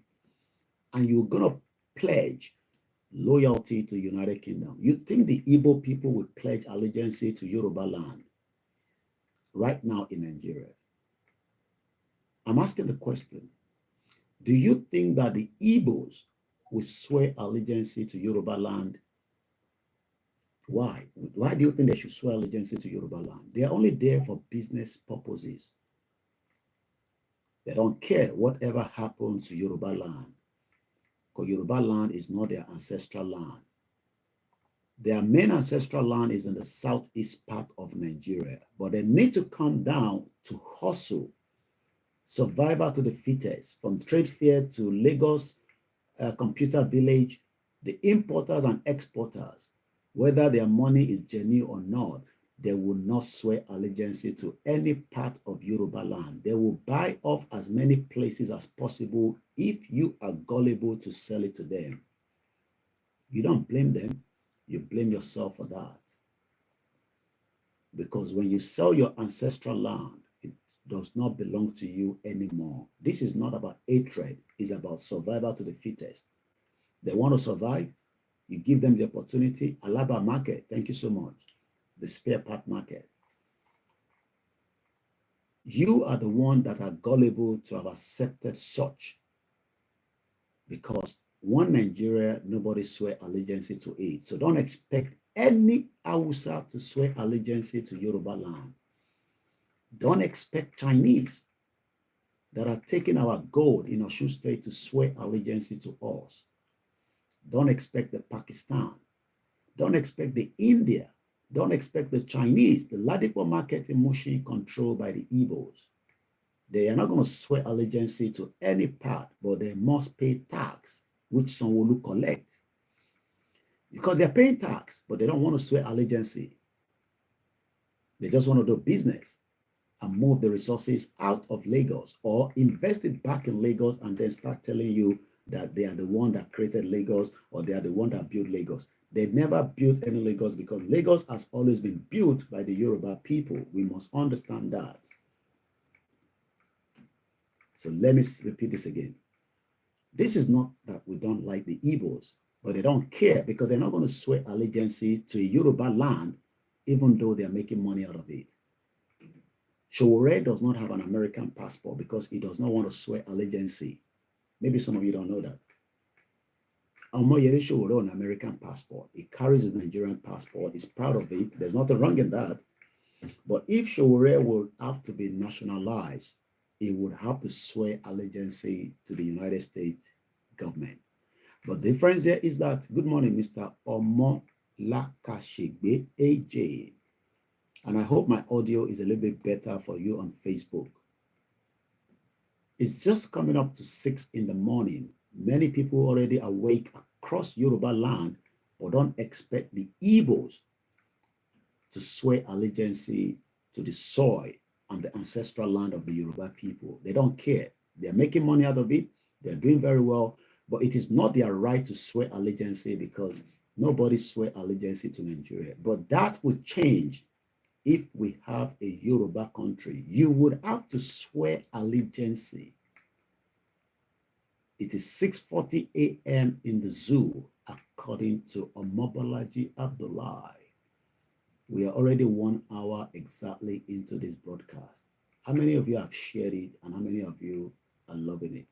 and you're gonna pledge loyalty to United Kingdom. You think the Igbo people would pledge allegiance to Yoruba land right now in Nigeria? I'm asking the question. Do you think that the Igbos will swear allegiance to Yoruba land? Why? Why do you think they should swear allegiance to Yoruba land? They are only there for business purposes. They don't care whatever happens to Yoruba land, because Yoruba land is not their ancestral land. Their main ancestral land is in the southeast part of Nigeria, but they need to come down to hustle, survival to the fittest, from trade fair to Lagos computer village, the importers and exporters, whether their money is genuine or not, they will not swear allegiance to any part of Yoruba land. They will buy off as many places as possible if you are gullible to sell it to them. You don't blame them. You blame yourself for that. Because when you sell your ancestral land, it does not belong to you anymore. This is not about hatred. It's about survival to the fittest. They want to survive. You give them the opportunity. Alaba market, thank you so much. The spare part market. You are the one that are gullible to have accepted such, because one Nigeria, nobody swear allegiance to it. So don't expect any Hausa to swear allegiance to Yoruba land. Don't expect Chinese that are taking our gold in Osun State to swear allegiance to us. Don't expect the Pakistan. Don't expect the India. Don't expect the Chinese, the Ladipo market in Mushin controlled by the Igbos. They are not going to swear allegiance to any part, but they must pay tax, which some will collect. Because they're paying tax, but they don't want to swear allegiance. They just want to do business and move the resources out of Lagos, or invest it back in Lagos and then start telling you that they are the one that created Lagos, or they are the one that built Lagos. They never built any Lagos, because Lagos has always been built by the Yoruba people. We must understand that. So let me repeat this again. This is not that we don't like the Igbos, but they don't care, because they're not going to swear allegiance to a Yoruba land, even though they're making money out of it. Showore does not have an American passport because he does not want to swear allegiance. Maybe some of you don't know that. Omoyele Showore an American passport. He carries his Nigerian passport. He's proud of it. There's nothing wrong in that. But if Showore will have to be nationalized, he would have to swear allegiance to the United States government. But the difference here is that, good morning, Mr. Omolakashigbe AJ. And I hope my audio is a little bit better for you on Facebook. It's just coming up to 6 in the morning. Many people already awake across Yoruba land, but don't expect the Igbos to swear allegiance to the soil and the ancestral land of the Yoruba people. They don't care. They're making money out of it. They're doing very well, but it is not their right to swear allegiance, because nobody swear allegiance to Nigeria. But that would change if we have a Yoruba country. You would have to swear allegiance. It is 6:40 a.m. in the zoo, according to Omobolaji Abdullahi. We are already 1 hour exactly into this broadcast. How many of you have shared it and how many of you are loving it?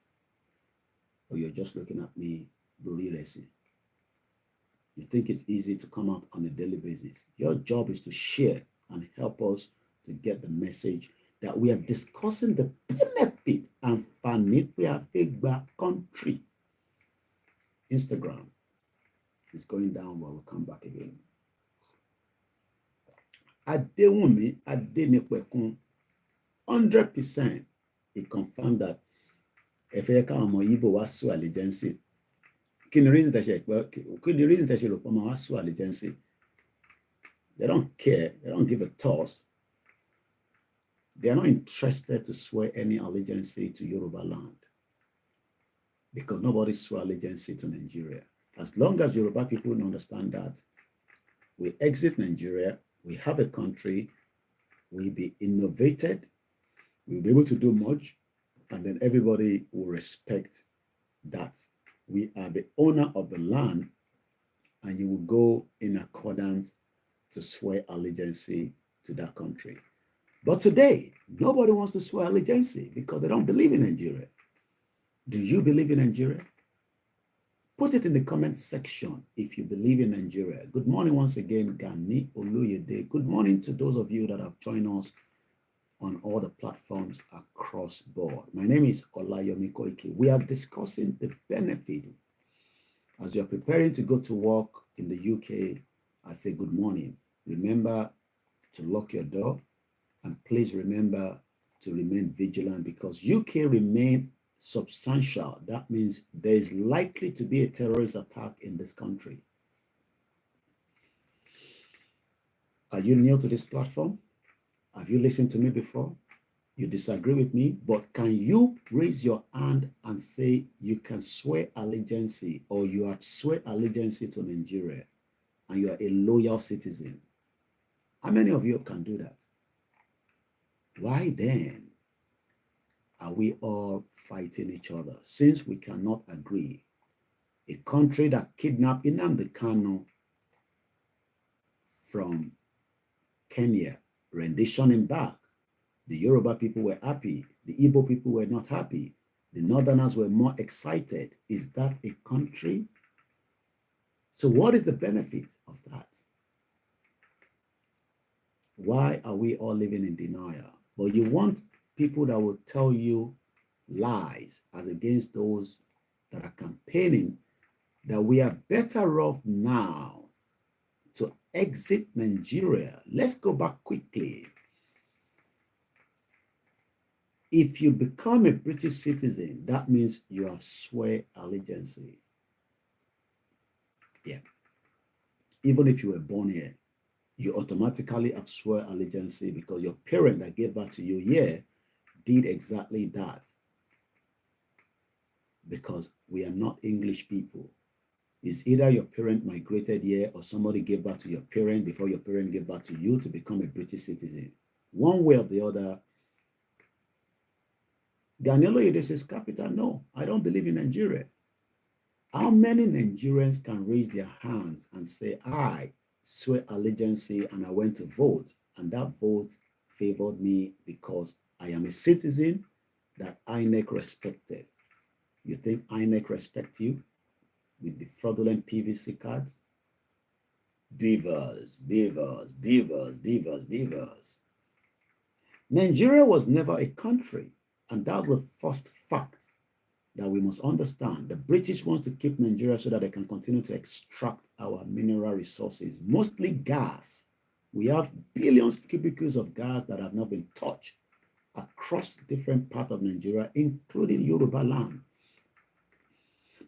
Or you're just looking at me, Buri Resi? You think it's easy to come out on a daily basis. Your job is to share and help us to get the message that we are discussing the benefit and Fanipia country. Instagram is going down, but we'll come back again. Adewumi Adenipekun, 100%, he confirmed that Efeka Omo Igbo was so allegiance. Kí ni reason that she was so allegiance? They don't care. They don't give a toss. They are not interested to swear any allegiance to Yoruba land because nobody swear allegiance to Nigeria. As long as Yoruba people understand that we exit Nigeria, we have a country, we'll be innovated, we'll be able to do much, and then everybody will respect that we are the owner of the land, and you will go in accordance to swear allegiance to that country. But today, nobody wants to swear allegiance because they don't believe in Nigeria. Do you believe in Nigeria? Put it in the comment section if you believe in Nigeria. Good morning once again, Gani Oluyede. Good morning to those of you that have joined us on all the platforms across board. My name is OLAYOMI KOIKI. We are discussing the benefit. As you are preparing to go to work in the UK, I say good morning. Remember to lock your door, and please remember to remain vigilant because UK remain substantial. That means there is likely to be a terrorist attack in this country. Are you new to this platform? Have you listened to me before? You disagree with me, but can you raise your hand and say you can swear allegiance or you have swear allegiance to Nigeria and you are a loyal citizen? How many of you can do that? Why then are we all fighting each other since we cannot agree? A country that kidnapped Nnamdi Kanu from Kenya, rendition him back. The Yoruba people were happy. The Igbo people were not happy. The Northerners were more excited. Is that a country? So what is the benefit of that? Why are we all living in denial? But you want people that will tell you lies as against those that are campaigning that we are better off now to exit Nigeria. Let's go back quickly. If you become a British citizen, that means you have swear allegiance. Yeah. Even if you were born here, you automatically have swear allegiance because your parent that gave birth to you here did exactly that. Because we are not English people. It's either your parent migrated here or somebody gave birth to your parent before your parent gave birth to you to become a British citizen. One way or the other. Ganelo Yede says, capital, no, I don't believe in Nigeria. How many Nigerians can raise their hands and say, I swear allegiance and I went to vote, and that vote favored me because I am a citizen that INEC respected? You think INEC respect you with the fraudulent PVC cards? Beavers, beavers, beavers, beavers, beavers. Nigeria was never a country, and that's the first fact that we must understand. The British wants to keep Nigeria so that they can continue to extract our mineral resources, mostly gas. We have billions cubicles of gas that have not been touched across different parts of Nigeria, including Yoruba land.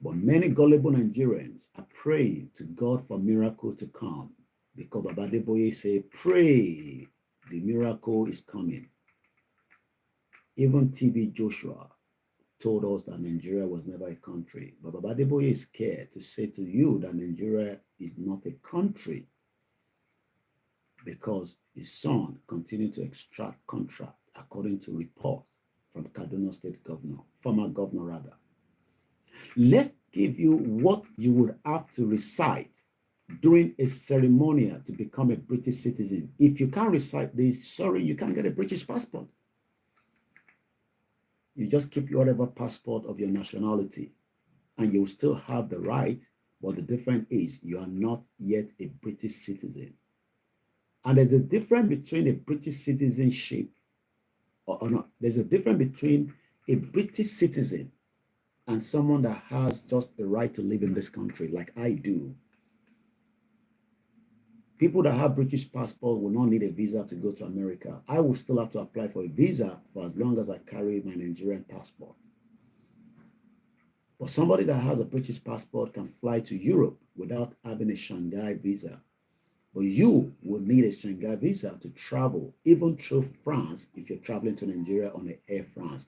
But many gullible Nigerians are praying to God for miracle to come because Baba Adeboye say, pray, the miracle is coming. Even TB Joshua told us that Nigeria was never a country. But Baba Adeboye is scared to say to you that Nigeria is not a country because his son continued to extract contract according to report from Kaduna State Governor, former governor rather. Let's give you what you would have to recite during a ceremonial to become a British citizen. If you can't recite this, sorry, you can't get a British passport. You just keep whatever passport of your nationality and you'll still have the right, but the difference is you are not yet a British citizen. And there's a difference between a British citizenship or not. There's a difference between a British citizen and someone that has just the right to live in this country like I do. People that have British passport will not need a visa to go to America. I will still have to apply for a visa for as long as I carry my Nigerian passport. But somebody that has a British passport can fly to Europe without having a Shanghai visa. But you will need a Shanghai visa to travel, even through France, if you're traveling to Nigeria on the Air France.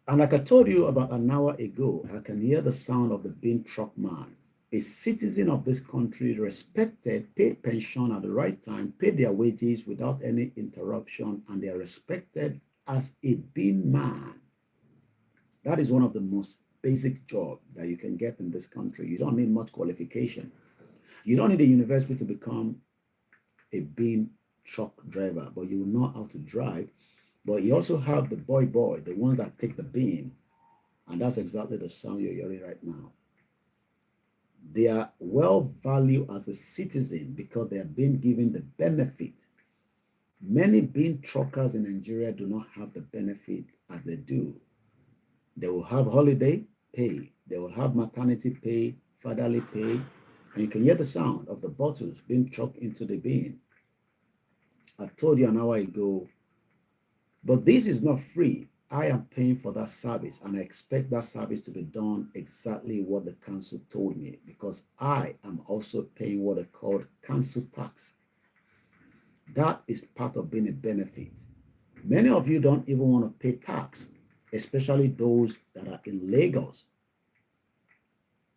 And like I told you about an hour ago, I can hear the sound of the bin truck man. A citizen of this country, respected, paid pension at the right time, paid their wages without any interruption, and they are respected as a bin man. That is one of the most basic jobs that you can get in this country. You don't need much qualification. You don't need a university to become a bin truck driver, but you know how to drive. But you also have the boy, the ones that take the bin, and that's exactly the sound you're hearing right now. They are well valued as a citizen because they are being given the benefit. Many bin truckers in Nigeria do not have the benefit as they do. They will have holiday pay. They will have maternity pay, fatherly pay, and you can hear the sound of the bottles being trucked into the bin. I told you an hour ago, but this is not free. I am paying for that service, and I expect that service to be done exactly what the council told me, because I am also paying what they call council tax. That is part of being a benefit. Many of you don't even want to pay tax, especially those that are in Lagos.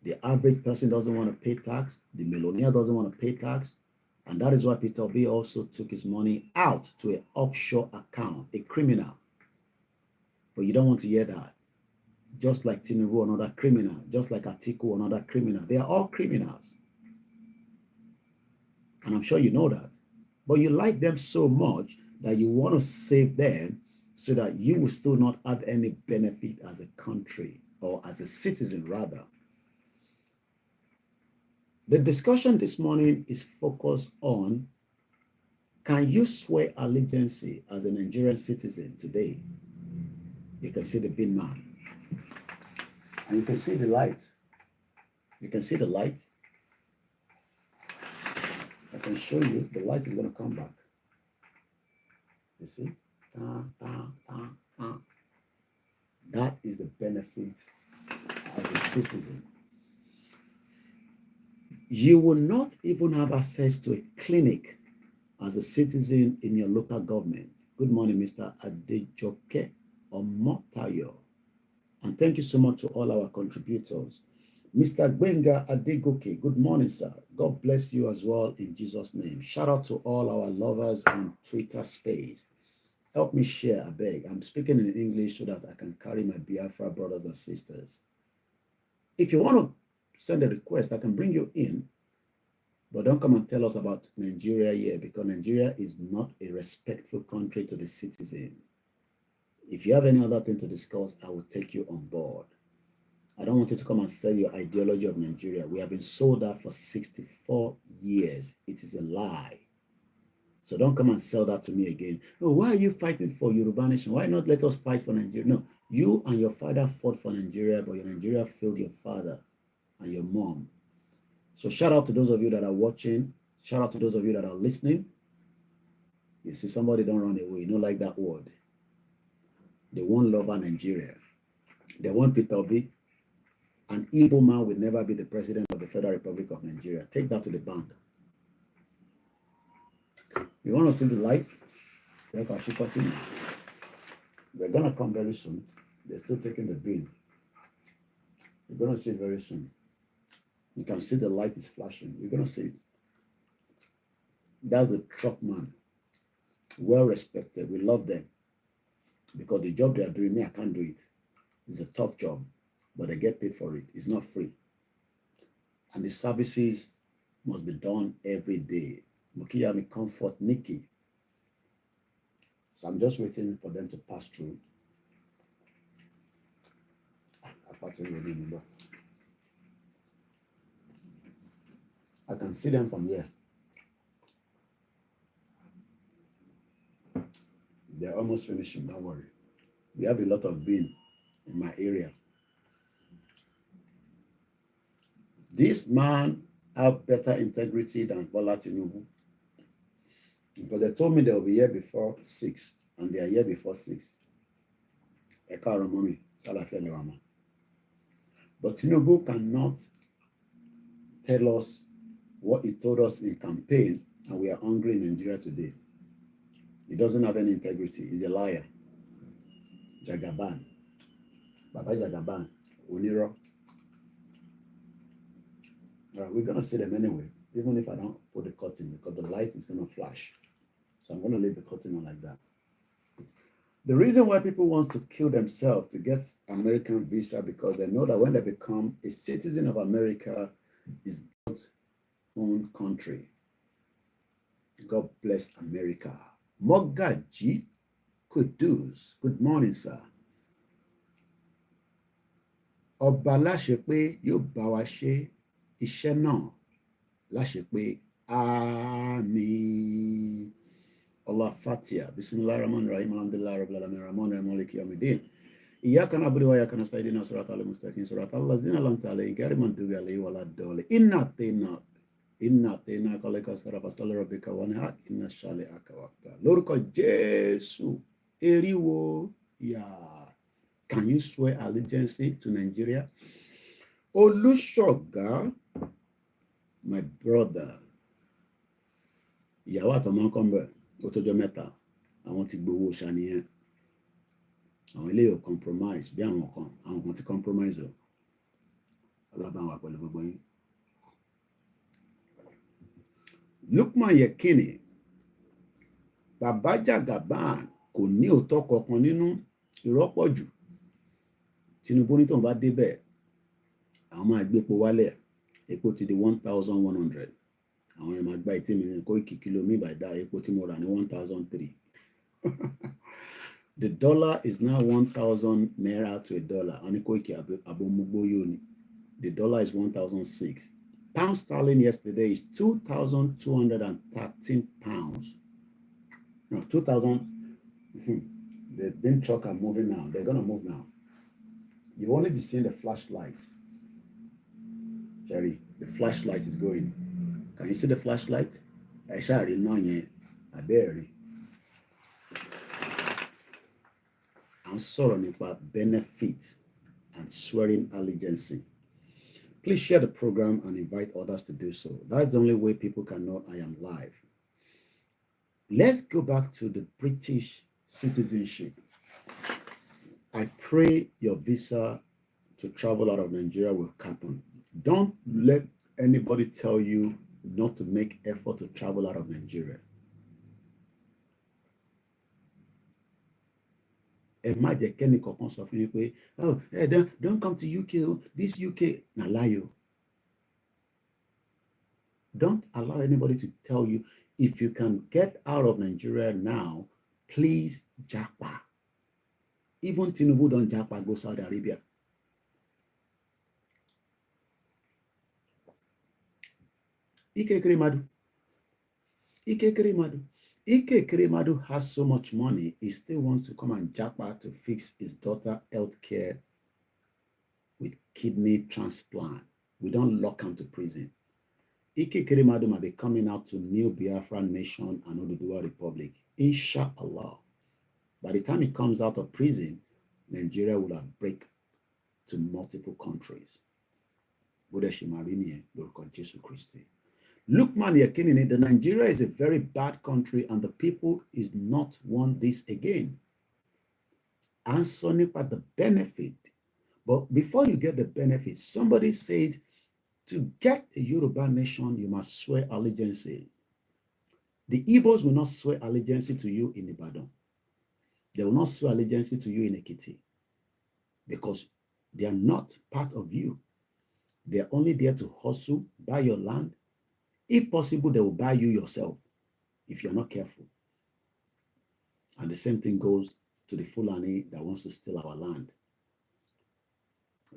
The average person doesn't want to pay tax. The millionaire doesn't want to pay tax. And that is why Peter B also took his money out to an offshore account, a criminal. But you don't want to hear that. Just like Tinubu, another criminal. Just like Atiku, another criminal. They are all criminals. And I'm sure you know that. But you like them so much that you want to save them so that you will still not have any benefit as a country, or as a citizen rather. The discussion this morning is focused on, can you swear allegiance as a Nigerian citizen today? You can see the bin man. And you can see the light. You can see the light. I can show you, the light is going to come back. You see? That is the benefit as a citizen. You will not even have access to a clinic as a citizen in your local government. Good morning, Mr. Adejoke Omotayo. And thank you so much to all our contributors. Mr. Gbenga Adegoke, good morning, sir. God bless you as well in Jesus' name. Shout out to all our lovers on Twitter space. Help me share, I beg. I'm speaking in English so that I can carry my Biafra brothers and sisters. If you want to send a request, I can bring you in. But don't come and tell us about Nigeria here, because Nigeria is not a respectful country to the citizen. If you have any other thing to discuss, I will take you on board. I don't want you to come and sell your ideology of Nigeria. We have been sold that for 64 years. It is a lie. So don't come and sell that to me again. Oh, why are you fighting for Yoruba nation? Why not let us fight for Nigeria? No, you and your father fought for Nigeria, but your Nigeria failed your father and your mom. So shout out to those of you that are watching. Shout out to those of you that are listening. You see, somebody don't run away. You don't like that word. They won't love Nigeria. They want Peter Obi. An Igbo man will never be the president of the Federal Republic of Nigeria. Take that to the bank. You want to see the light? They're going to come very soon. They're still taking the bin. You're going to see it very soon. You can see the light is flashing. You're going to see it. That's the truck man. Well respected. We love them. Because the job they are doing, me, I can't do it. It's a tough job. But they get paid for it. It's not free. And the services must be done every day. Mukiyami Comfort Nikki. So I'm just waiting for them to pass through. I can see them from here. They're almost finishing, don't worry. We have a lot of bean in my area. This man have better integrity than Bola Tinubu. Because they told me they will be here before 6, and they are here before 6. But Tinubu cannot tell us what he told us in campaign, and we are hungry in Nigeria today. He doesn't have any integrity. He's a liar. Jagaban. Baba Jagaban. Oniro. We're going to see them anyway, even if I don't put the curtain, because the light is going to flash. So I'm going to leave the curtain on like that. The reason why people want to kill themselves to get American visa, because they know that when they become a citizen of America, is God's own country. God bless America. Mogaji Kudus. Good morning, sir. Ọba láṣẹ pé yóò bá wa ṣe iṣẹ́ náà, láṣẹ pé àmín. Allah Fatiha. Bismillahirrahmanirrahim. Alhamdulillah Rabbil Alamin. Rahmanir Rahim. Maliki Yawmiddin. Iyyaka na'budu wa iyyaka nasta'in. Ihdinas siratal mustaqim. Siratal ladzina an'amta alaihim ghayril maghdubi alaihim waladdallin. Inna a'tainaka al-kawthar fasalli rabbika wanhar. Inna shani'aka wabtar. Lórúkọ Jésù, eriwo ya. Can you swear allegiance to Nigeria? Olushoga, my brother. Ìyàwó àtọmọ kan bẹ̀ ó tọ́jọ́ mẹ́ta, àwọn ti gbowó ṣàníyàn. Àwọn eléyìí ò compromise bí àwọn kan ti compromise o. Ọlọ́ba wà pẹ̀lú gbogbo yín. Lukman Yekini, Baba Jagaban kò ní òótọ́ kankan nínú, irọ́ pọ̀ jù. Tinubu ní tóun bá débẹ̀, àwọn máa gbépo wálẹ̀, epo ti di 1,100. Àwọn yẹn máa gba ìtí mi ní Koiki kìlómí bàdá epo tí mo rà ní 1,003. The dollar is now 1,000 naira to a dollar. Oni Koiki abomugboyo ni. The dollar is 1,006. Pound sterling yesterday is 2,213 pounds. No, 2,000. The bin truck are moving now. They're gonna move now. You only be seeing the flashlight. Jerry, the flashlight is going. Can you see the flashlight? I shall know I barely. I'm sorry about benefit and swearing allegiance. Please share the program and invite others to do so. That's the only way people can know I am live. Let's go back to the British citizenship. I pray your visa to travel out of Nigeria will happen. Don't let anybody tell you not to make effort to travel out of Nigeria. Oh, hey, don't come to UK. This UK, Nalayo. Don't allow anybody to tell you if you can get out of Nigeria now, please japa. Even Tinubu don't japa, go Saudi Arabia. Ike Kremadu has so much money, he still wants to come and japa to fix his daughter healthcare with kidney transplant. We don't lock him to prison. Ike Kremadu might be coming out to new Biafra nation and Oduduwa Republic. Inshallah. By the time he comes out of prison, Nigeria will have break to multiple countries. Bodeshimarini, Lord Jesus Christ. Lukman Yekini, the Nigeria is a very bad country and the people is not want this again. Answer about the benefit. But before you get the benefit, somebody said to get a Yoruba nation, you must swear allegiance. The Igbos will not swear allegiance to you in Ibadan. They will not swear allegiance to you in Ekiti because they are not part of you. They are only there to hustle, buy your land, If possible, they will buy you yourself if you're not careful. And the same thing goes to the Fulani that wants to steal our land.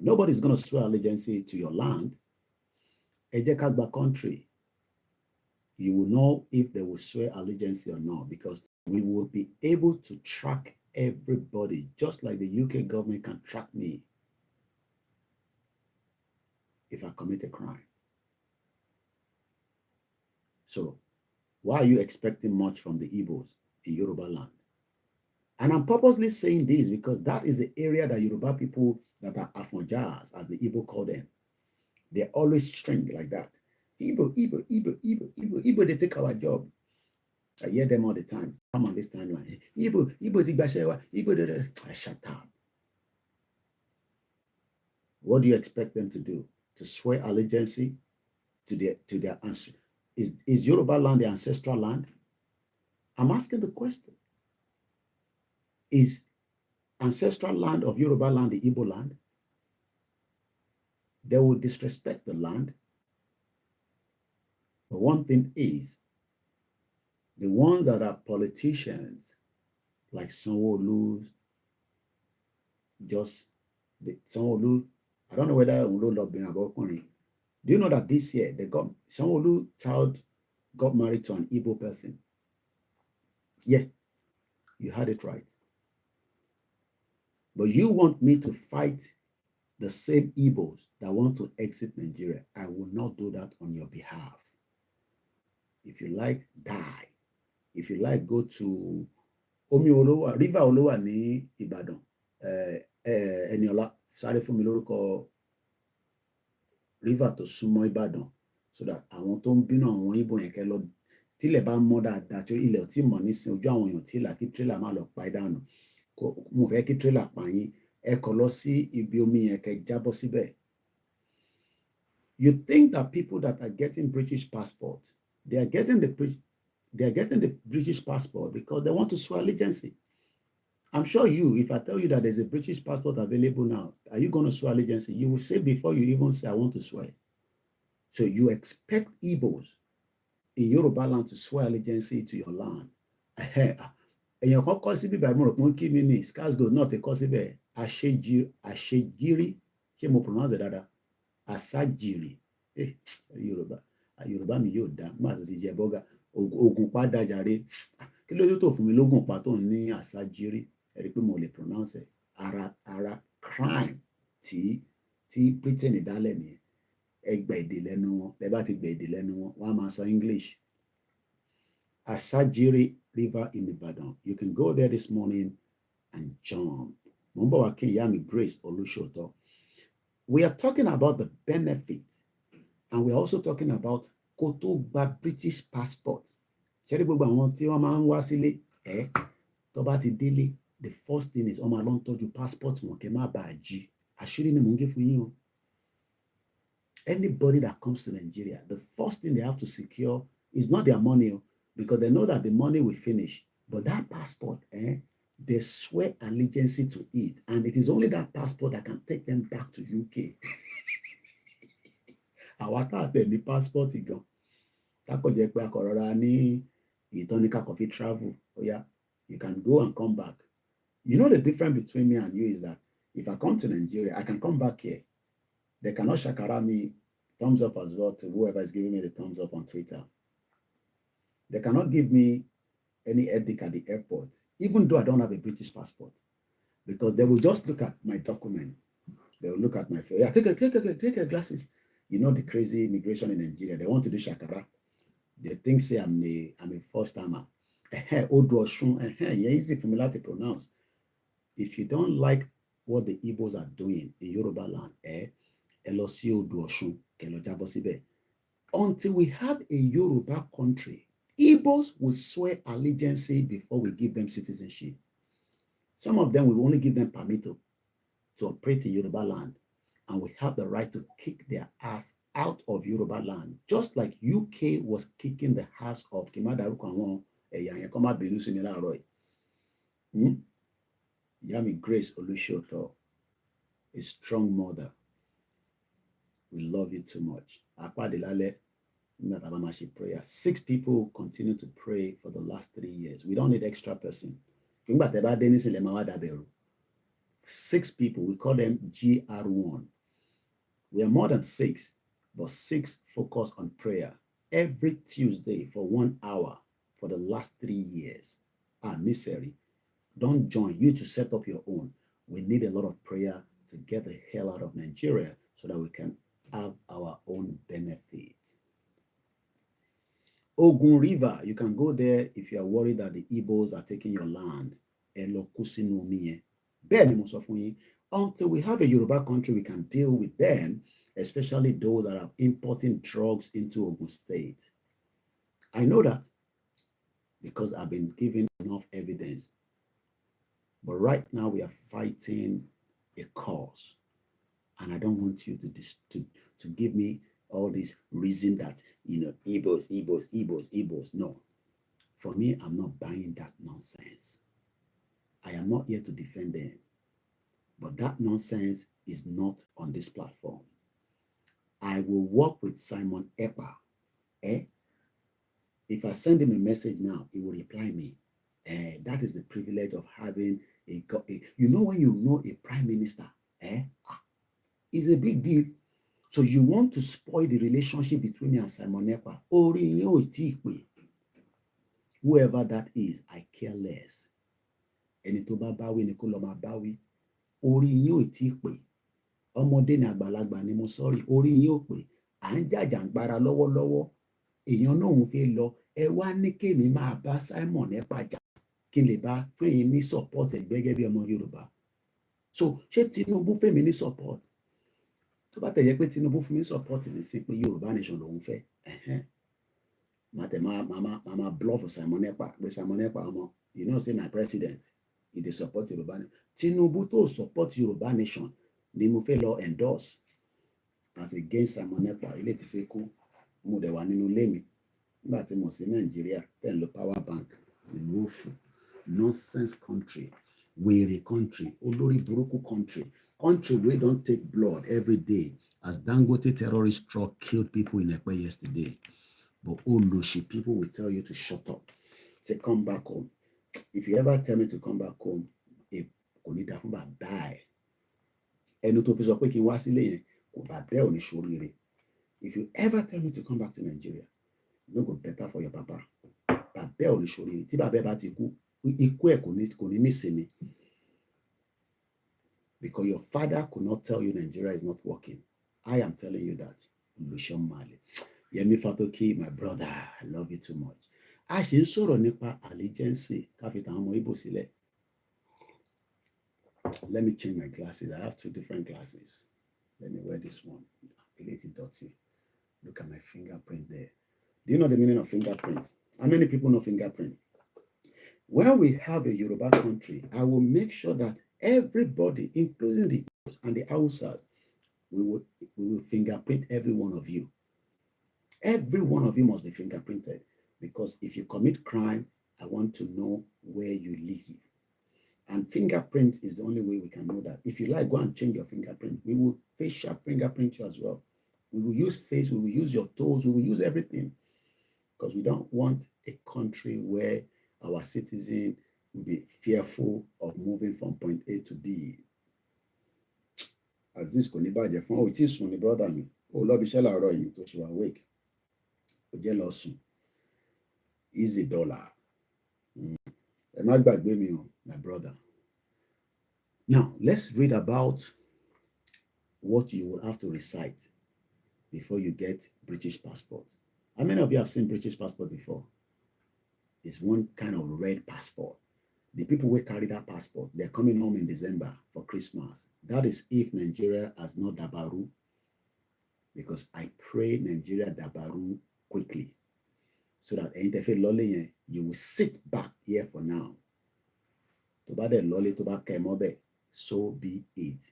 Nobody's going to swear allegiance to your land. Ejekagba country, you will know if they will swear allegiance or not, because we will be able to track everybody, just like the UK government can track me if I commit a crime. So why are you expecting much from the Igbos in Yoruba land? And I'm purposely saying this because that is the area that Yoruba people that are Afonjas, as the Igbo call them, they always string like that. Igbo, Igbo, Igbo, Igbo, Igbo, Igbo, they take our job. I hear them all the time. Come on this timeline. Igbo, Igbo, Igbo, I shut up. What do you expect them to do? To swear allegiance to their answer? Is Yoruba land the ancestral land? I'm asking the question. Is ancestral land of Yoruba land the Igbo land? They will disrespect the land. But one thing is, the ones that are politicians, like Sanwo-Olu, Sanwo-Olu, I don't know whether Olu been about Kuni. Do you know that this year Sanwo-Olu child got married to an Igbo person? Yeah, you had it right. But you want me to fight the same Igbos that want to exit Nigeria? I will not do that on your behalf. If you like, die. If you like, go to River Olowa ní Ìbàdàn. Eniola, sáré fún mi lórúkọ river tó súnmọ́ Ìbàdàn, so that àwọn tó ń bínú àwọn Ìgbò yẹn kẹ́ lọ tílẹ̀ bá mọ́ dáadáa, tí ilẹ̀ ò tí mọ́ nísìn, ojú àwọn èèyàn tí là kí tírélà má lọ pa ìdànù. Mo fẹ́ kí tírélà pa yín, ẹ kọ̀ lọ sí ibi omi yẹn kẹ́ jábọ́ síbẹ̀. You think that people that are getting British passport, they are getting the British passport because they want to swear allegiance. I'm sure if I tell you that there's a British passport available now, are you going to swear allegiance? You will say before you even say, I want to swear. So you expect Igbos in Yoruba land to swear allegiance to your land. Èèyàn kan kọ́ síbí báyìí mo rò pé ń kí mi ní Scarsgo náà ti kọ́ síbẹ̀ àṣejìrì ṣé mo pronounce it dáadáa? Àṣàjìrì. Yorùbá mi yóò dá má tó ti jẹ bọ́gà. Ogun pa dájàre. Kí ló dé tó fún mi lógún pa tó ní àṣàjìrì? Ẹ rí pé mo lè pronounce it. Ara crime tí Britain dálẹ̀ nìyẹn. Ẹ gba èdè lẹ́nu wọn. Ẹ bá ti gba èdè lẹ́nu wọn, wọ́n á máa sọ English. Àṣàjìrì River in Ibadan. You can go there this morning and jump. Mumbo Yami Grace Olushoto. We are talking about the benefits, and we are also talking about Kotoba British passport. Ṣé gbogbo àwọn tí wọ́n máa ń wá sílé tó bá ti délé, the first thing is wọ́n máa lọ ń tọ́jú passport wọn kẹ́ má bàa jí. Àṣírí ni mò ń gé fún yín o. Anybody that comes to Nigeria, the first thing they have to secure is not their money, because they know that the money will finish. But that passport, they swear allegiance to it. And it is only that passport that can take them back to UK. Àwa tá tẹ̀ ní passport gan. Tákọ̀ jẹ́ pé akọ̀rọ̀ra ní ìtọ́níkà coffee travel. Oh yeah, you can go and come back. You know the difference between me and you is that if I come to Nigeria, I can come back here. They cannot shakara me thumbs up as well to whoever is giving me the thumbs up on Twitter. They cannot give me any ethic at the airport, even though I don't have a British passport, because they will just look at my document. They will look at my face. Yeah, take your glasses. You know the crazy immigration in Nigeria. They want to do shakara. They think say I'm a first timer. Easy for me to pronounce. If you don't like what the Igbos are doing in Yoruba land, until we have a Yoruba country, Igbos will swear allegiance before we give them citizenship. Some of them will only give them permit to operate in Yoruba land, and we have the right to kick their ass out of Yoruba land, just like UK was kicking the ass of Yami Grace Olushoto, a strong mother. We love you too much. Prayer. 6 people continue to pray for the last 3 years. We don't need extra person. 6 people, we call them GR1. We are more than 6, but 6 focus on prayer every Tuesday for 1 hour for the last 3 years. Misery. Don't join. You to set up your own. We need a lot of prayer to get the hell out of Nigeria so that we can have our own benefit. Ogun River, you can go there if you are worried that the Igbos are taking your land. Until we have a Yoruba country, we can deal with them, especially those that are importing drugs into Ogun State. I know that because I've been given enough evidence. But right now we are fighting a cause. And I don't want you to give me all this reason that, Igbos. No. For me, I'm not buying that nonsense. I am not here to defend them. But that nonsense is not on this platform. I will work with Simon Ekpa. If I send him a message now, he will reply me. That is the privilege of having when you know a prime minister, it's a big deal. So you want to spoil the relationship between me and Simon Ekpa. Whoever that is, I care less. Ẹni tó bá báwí ni kó lọ máa báwí. Orí yín ò tí ì pé. Ọmọdé ni àgbàlagbà ni mo sọ́rí. Orí yín ò pé. À ń jàjàǹgbara lọ́wọ́lọ́wọ́. Èèyàn náà ń fẹ́ lọ. Ẹ wá ní kémi máa bá Simon Ekpa jà. Kí n lè bá fún yín ní support gẹ́gẹ́ bí ọmọ Yorùbá. So ṣé Tinubu fẹ́ mi ní support? Tó bá tẹ̀yẹ pé Tinubu fún mi support ní sí pé Yorùbá nation lòun fẹ́. Mama bluff Simon Ekpa. Pé Simon Ekpa ọmọ, you know say my president, he dey support Yorùbá nation. Tinubu tó support Yorùbá nation ni mo fẹ́ lọ endorse as against Simon Ekpa. Ilé ti fẹ́ kú. Mo dẹ̀ wà nínú ilé mi. Nígbà tí mo sí Nàìjíríà, tẹ̀ ń lo power bank. Ìlú òfò. Nonsense country. Wèrè country. Olórí burúkú country. Country wey don't take blood every day as Dangote terrorist truck killed people in Ekpe yesterday. But Oloshi people will tell you to shut up. Say come back home. If you ever tell me to come back home, kò ní dá fún bàbá ẹ̀. Ẹnu tó fi sọ pé kí n wá sílé yẹn kò bá bẹ́ẹ̀ ò ní ṣoríire. If you ever tell me to come back to Nigeria, you no go better for your papa. Bàbá ẹ̀ ò ní ṣoríire. Tí bàbá ẹ̀ bá ti kú, ikú ẹ̀ kò ní nísinmi. Because your father could not tell you Nigeria is not working. I am telling you that. Oluseun Male. Yemi Fatoki, my brother, I love you too much. A ṣe ń sọ̀rọ̀ nípa allegiance ká fi tàwọn ọmọ Igbo sílẹ̀. Let me change my glasses. I have 2 different glasses. Let me wear this one. Look at my fingerprint there. Do you know the meaning of fingerprint? How many people know fingerprint? When we have a Yoruba country, I will make sure that everybody, including the Igbos and the Hausas, we will fingerprint every one of you. Every one of you must be fingerprinted. Because if you commit crime, I want to know where you live. And fingerprint is the only way we can know that. If you like, go and change your fingerprint. We will facial fingerprint you as well. We will use face, we will use your toes, we will use everything. Because we don't want a country where our citizens will be fearful of moving from point A to B. As this kò ní bàjẹ́ fún ọ tí sùn ní brother mi. Ó lọ bí iṣẹ́ láàárọ̀ yìí tó ṣe wà awake. Ó jẹ́ lọ sùn. Easy dollar. Ẹ má gbàgbé mi o, my brother. Now, let's read about what you will have to recite before you get British passport. How many of you have seen British passport before? It's one kind of red passport. The people who carry that passport, they're coming home in December for Christmas. That is if Nigeria has not dabaru. Because I pray Nigeria dabaru quickly. So that you will sit back here for now. So be it.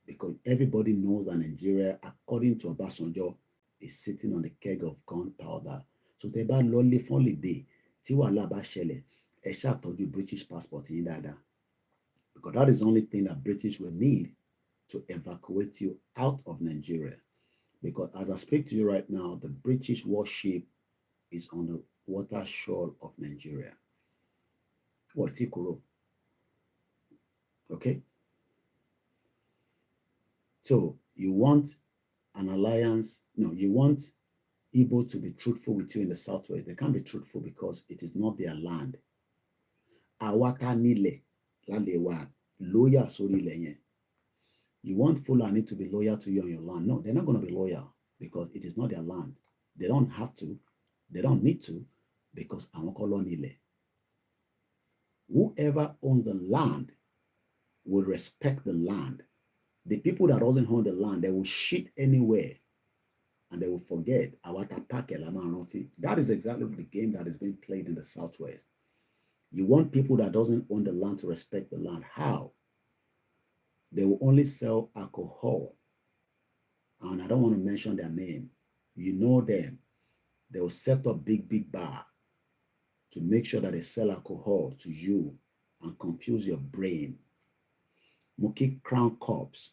Because everybody knows that Nigeria, according to Obasanjo, is sitting on the keg of gunpowder. So they bad lolly folly day. Tiwa ba shele. Esha told you British passport in that. Because that is the only thing that British will need to evacuate you out of Nigeria. Because as I speak to you right now, the British warship is on the water shore of Nigeria. Watikuro. Okay? So you want an alliance, no, you want Igbo to be truthful with you in the southwest. They can't be truthful because it is not their land. Awata nile lalewa loyal sori lenye. You want Fulani to be loyal to you on your land. No, they're not going to be loyal because it is not their land. They don't have to. They don't need to because awakolo nile. Whoever owns the land will respect the land. The people that doesn't own the land, they will shit anywhere and they will forget. That is exactly the game that is being played in the southwest. You want people that doesn't own the land to respect the land. How? They will only sell alcohol. And I don't want to mention their name. You know them. They will set up big bar to make sure that they sell alcohol to you and confuse your brain. Muki Crown Corps,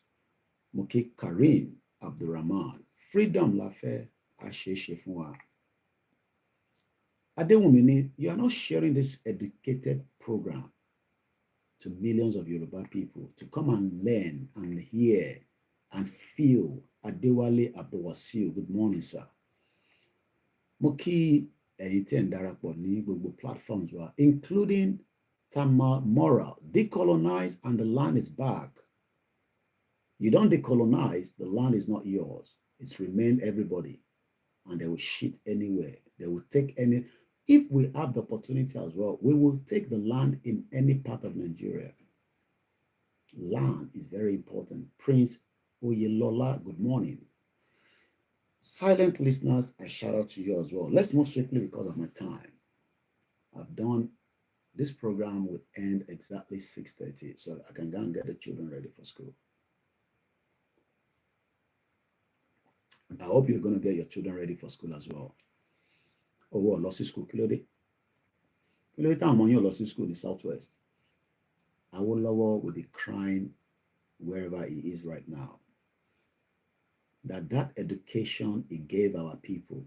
Muki Karim Abdurrahman, Freedom Lafe Ashe Fua. Adewumini, you are not sharing this educated program to millions of Yoruba people to come and learn and hear and feel. Adewale Abdulwasiu, good morning, sir. Moki Eiten Darapọ̀ ní gbogbo platforms were, including Tama Moral, decolonize and the land is back. You don't decolonize, the land is not yours. It's remained everybody. And they will shit anywhere. They will take any. If we have the opportunity as well, we will take the land in any part of Nigeria. Land is very important. Prince Oyelola, good morning. Silent listeners, I shout out to you as well. Let's move swiftly because of my time. I've done, this program would end exactly 6:30, so I can go and get the children ready for school. I hope you're going to get your children ready for school as well. Oh, well, lossy school, Kilode. Kilode time on your lossy school in the southwest. Awolowo will be crying wherever he is right now. That education he gave our people,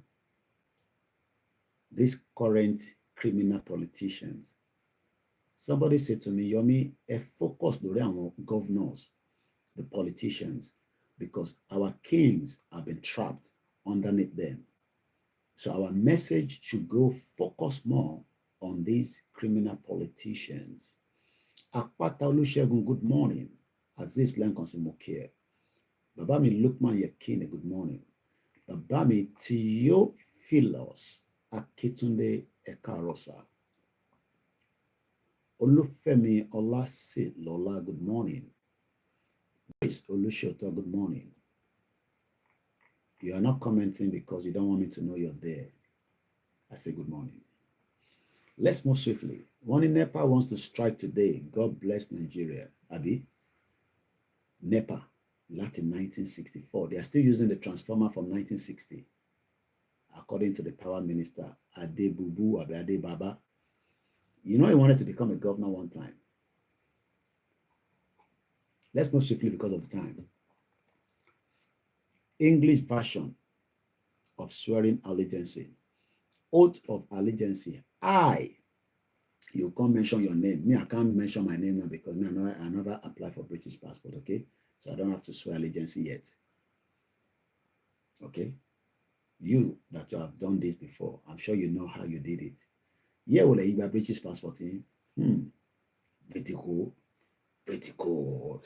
these current criminal politicians. Somebody said to me, Yomi, focus on governors, the politicians, because our kings have been trapped underneath them. So our message should go focus more on these criminal politicians. Akpata Olusegun, good morning. Aziz Lankonsi Mokia. Baba mi Lukman Yekine, good morning. Baba mi Theophilus Akitunde Ekarosa. Olufemi Olase Lola, good morning. Grace Olushoto, good morning. You are not commenting because you don't want me to know you're there. I say good morning. Let's move swiftly. One in NEPA wants to strike today. God bless Nigeria. Abi? NEPA, Latin 1964. They are still using the transformer from 1960. According to the power minister, Adebubu Ade Baba. You know he wanted to become a governor one time. Let's move swiftly because of the time. English version of swearing allegiance. Oath of allegiance. You can't mention your name. Me, I can't mention my name now because me, I never apply for British passport, okay? So I don't have to swear allegiance yet. Okay? You that you have done this before, I'm sure you know how you did it. Yeah, well, you got British passport in. Pretty cool. Pretty cool.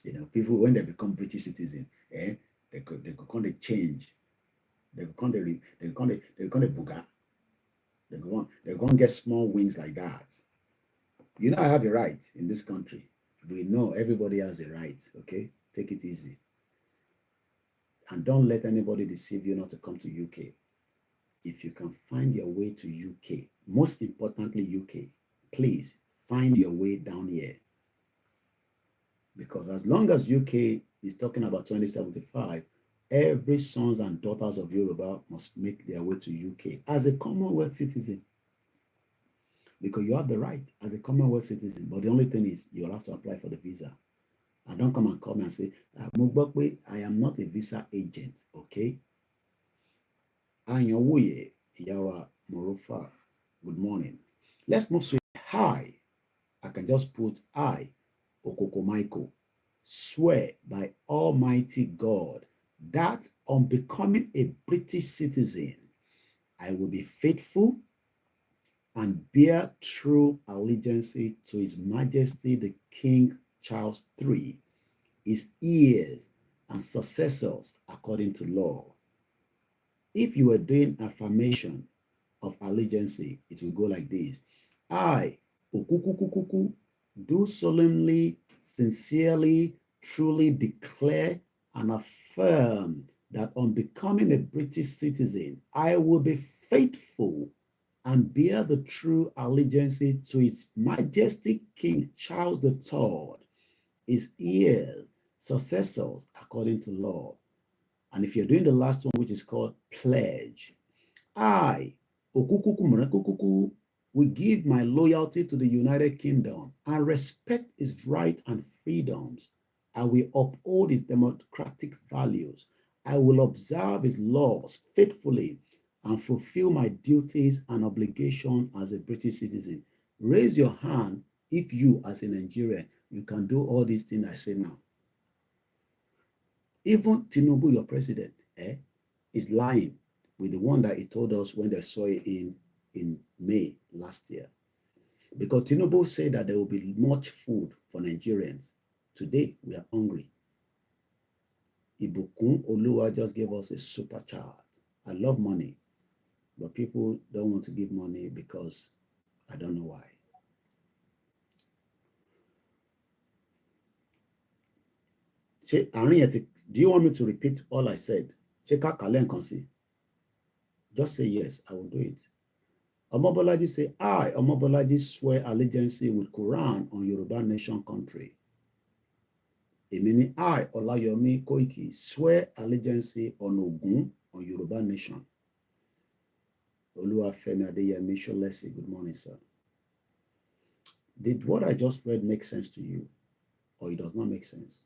You know, people, when they become British citizens, they could kind of change. They could kind of booga. They're going to get small wings like that. You know, I have a right in this country. We know everybody has a right, okay? Take it easy. And don't let anybody deceive you not to come to UK. If you can find your way to UK, most importantly UK, please find your way down here. Because as long as UK is talking about 2075, every sons and daughters of Yoruba must make their way to UK as a Commonwealth citizen. Because you have the right as a Commonwealth citizen. But the only thing is you'll have to apply for the visa. And don't come and call me and say, Mugbokwe, I am not a visa agent, okay? Anyowoye, Yawa Morofa, good morning. Let's move straight. Hi. I can just put I, Okoko Michael, swear by Almighty God that on becoming a British citizen, I will be faithful and bear true allegiance to His Majesty the King Charles III, his heirs and successors according to law. If you were doing affirmation of allegiance, it will go like this. I, Okukukukuku, do solemnly, sincerely, truly declare and affirm that on becoming a British citizen, I will be faithful and bear the true allegiance to His Majesty King Charles III, his heirs, successors according to law. And if you're doing the last one, which is called pledge, I, Okukuku, will give my loyalty to the United Kingdom and respect its rights and freedoms. I will uphold its democratic values. I will observe its laws faithfully and fulfill my duties and obligations as a British citizen. Raise your hand if you, as a Nigerian, you can do all these things I say now. Even Tinubu, your president, is lying with the one that he told us when they saw it in May last year. Because Tinubu said that there will be much food for Nigerians. Today, we are hungry. Ibukun Oluwa just gave us a super chat. I love money, but people don't want to give money because I don't know why. Do you want me to repeat all I said? Just say yes, I will do it. Omobolaji say, I, Omobolaji, swear allegiance with Quran on Yoruba nation country. Emini, I, Olayomi Koiki, swear allegiance on Ogun on Yoruba nation. Oluwafemi Adeyemi Sholesi, good morning, sir. Did what I just read make sense to you, or it does not make sense?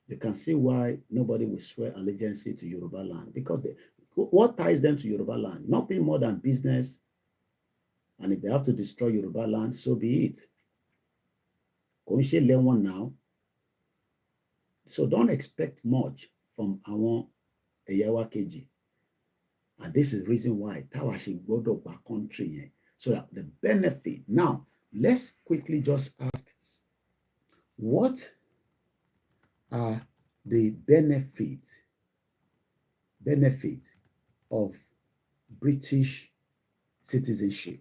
You can see why nobody will swear allegiance to Yoruba land, because what ties them to Yoruba land? Nothing more than business. And if they have to destroy Yoruba land, so be it. Konshe Lewon now. So don't expect much from our Eyawa Keji. And this is the reason why Tawashi Godo back country, so that the benefit. Now, let's quickly just ask, what are the benefits of British citizenship?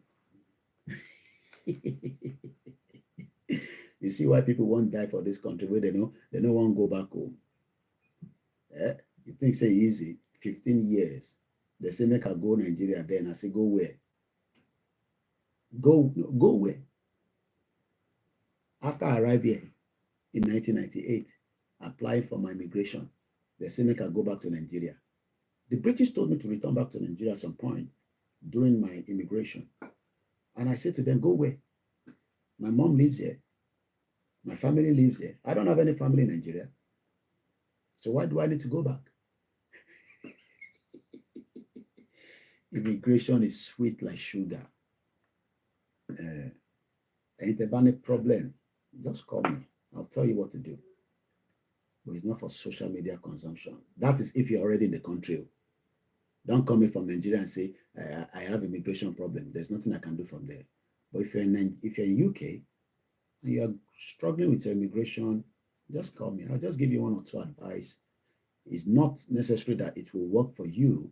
You see why people won't die for this country where they don't want to go back home. You think say easy, 15 years. They say make I go Nigeria then. I say go where? Go where? After I arrived here in 1998, applying for my immigration, they say make I go back to Nigeria. The British told me to return back to Nigeria at some point during my immigration. And I said to them, go where? My mom lives here. My family lives here. I don't have any family in Nigeria. So why do I need to go back? Immigration is sweet like sugar. Ain't there any problem? Just call me. I'll tell you what to do. But it's not for social media consumption. That is if you're already in the country. Don't come in from Nigeria and say, I have immigration problem. There's nothing I can do from there. But if you're in UK and you're struggling with your immigration, just call me. I'll just give you one or two advice. It's not necessary that it will work for you,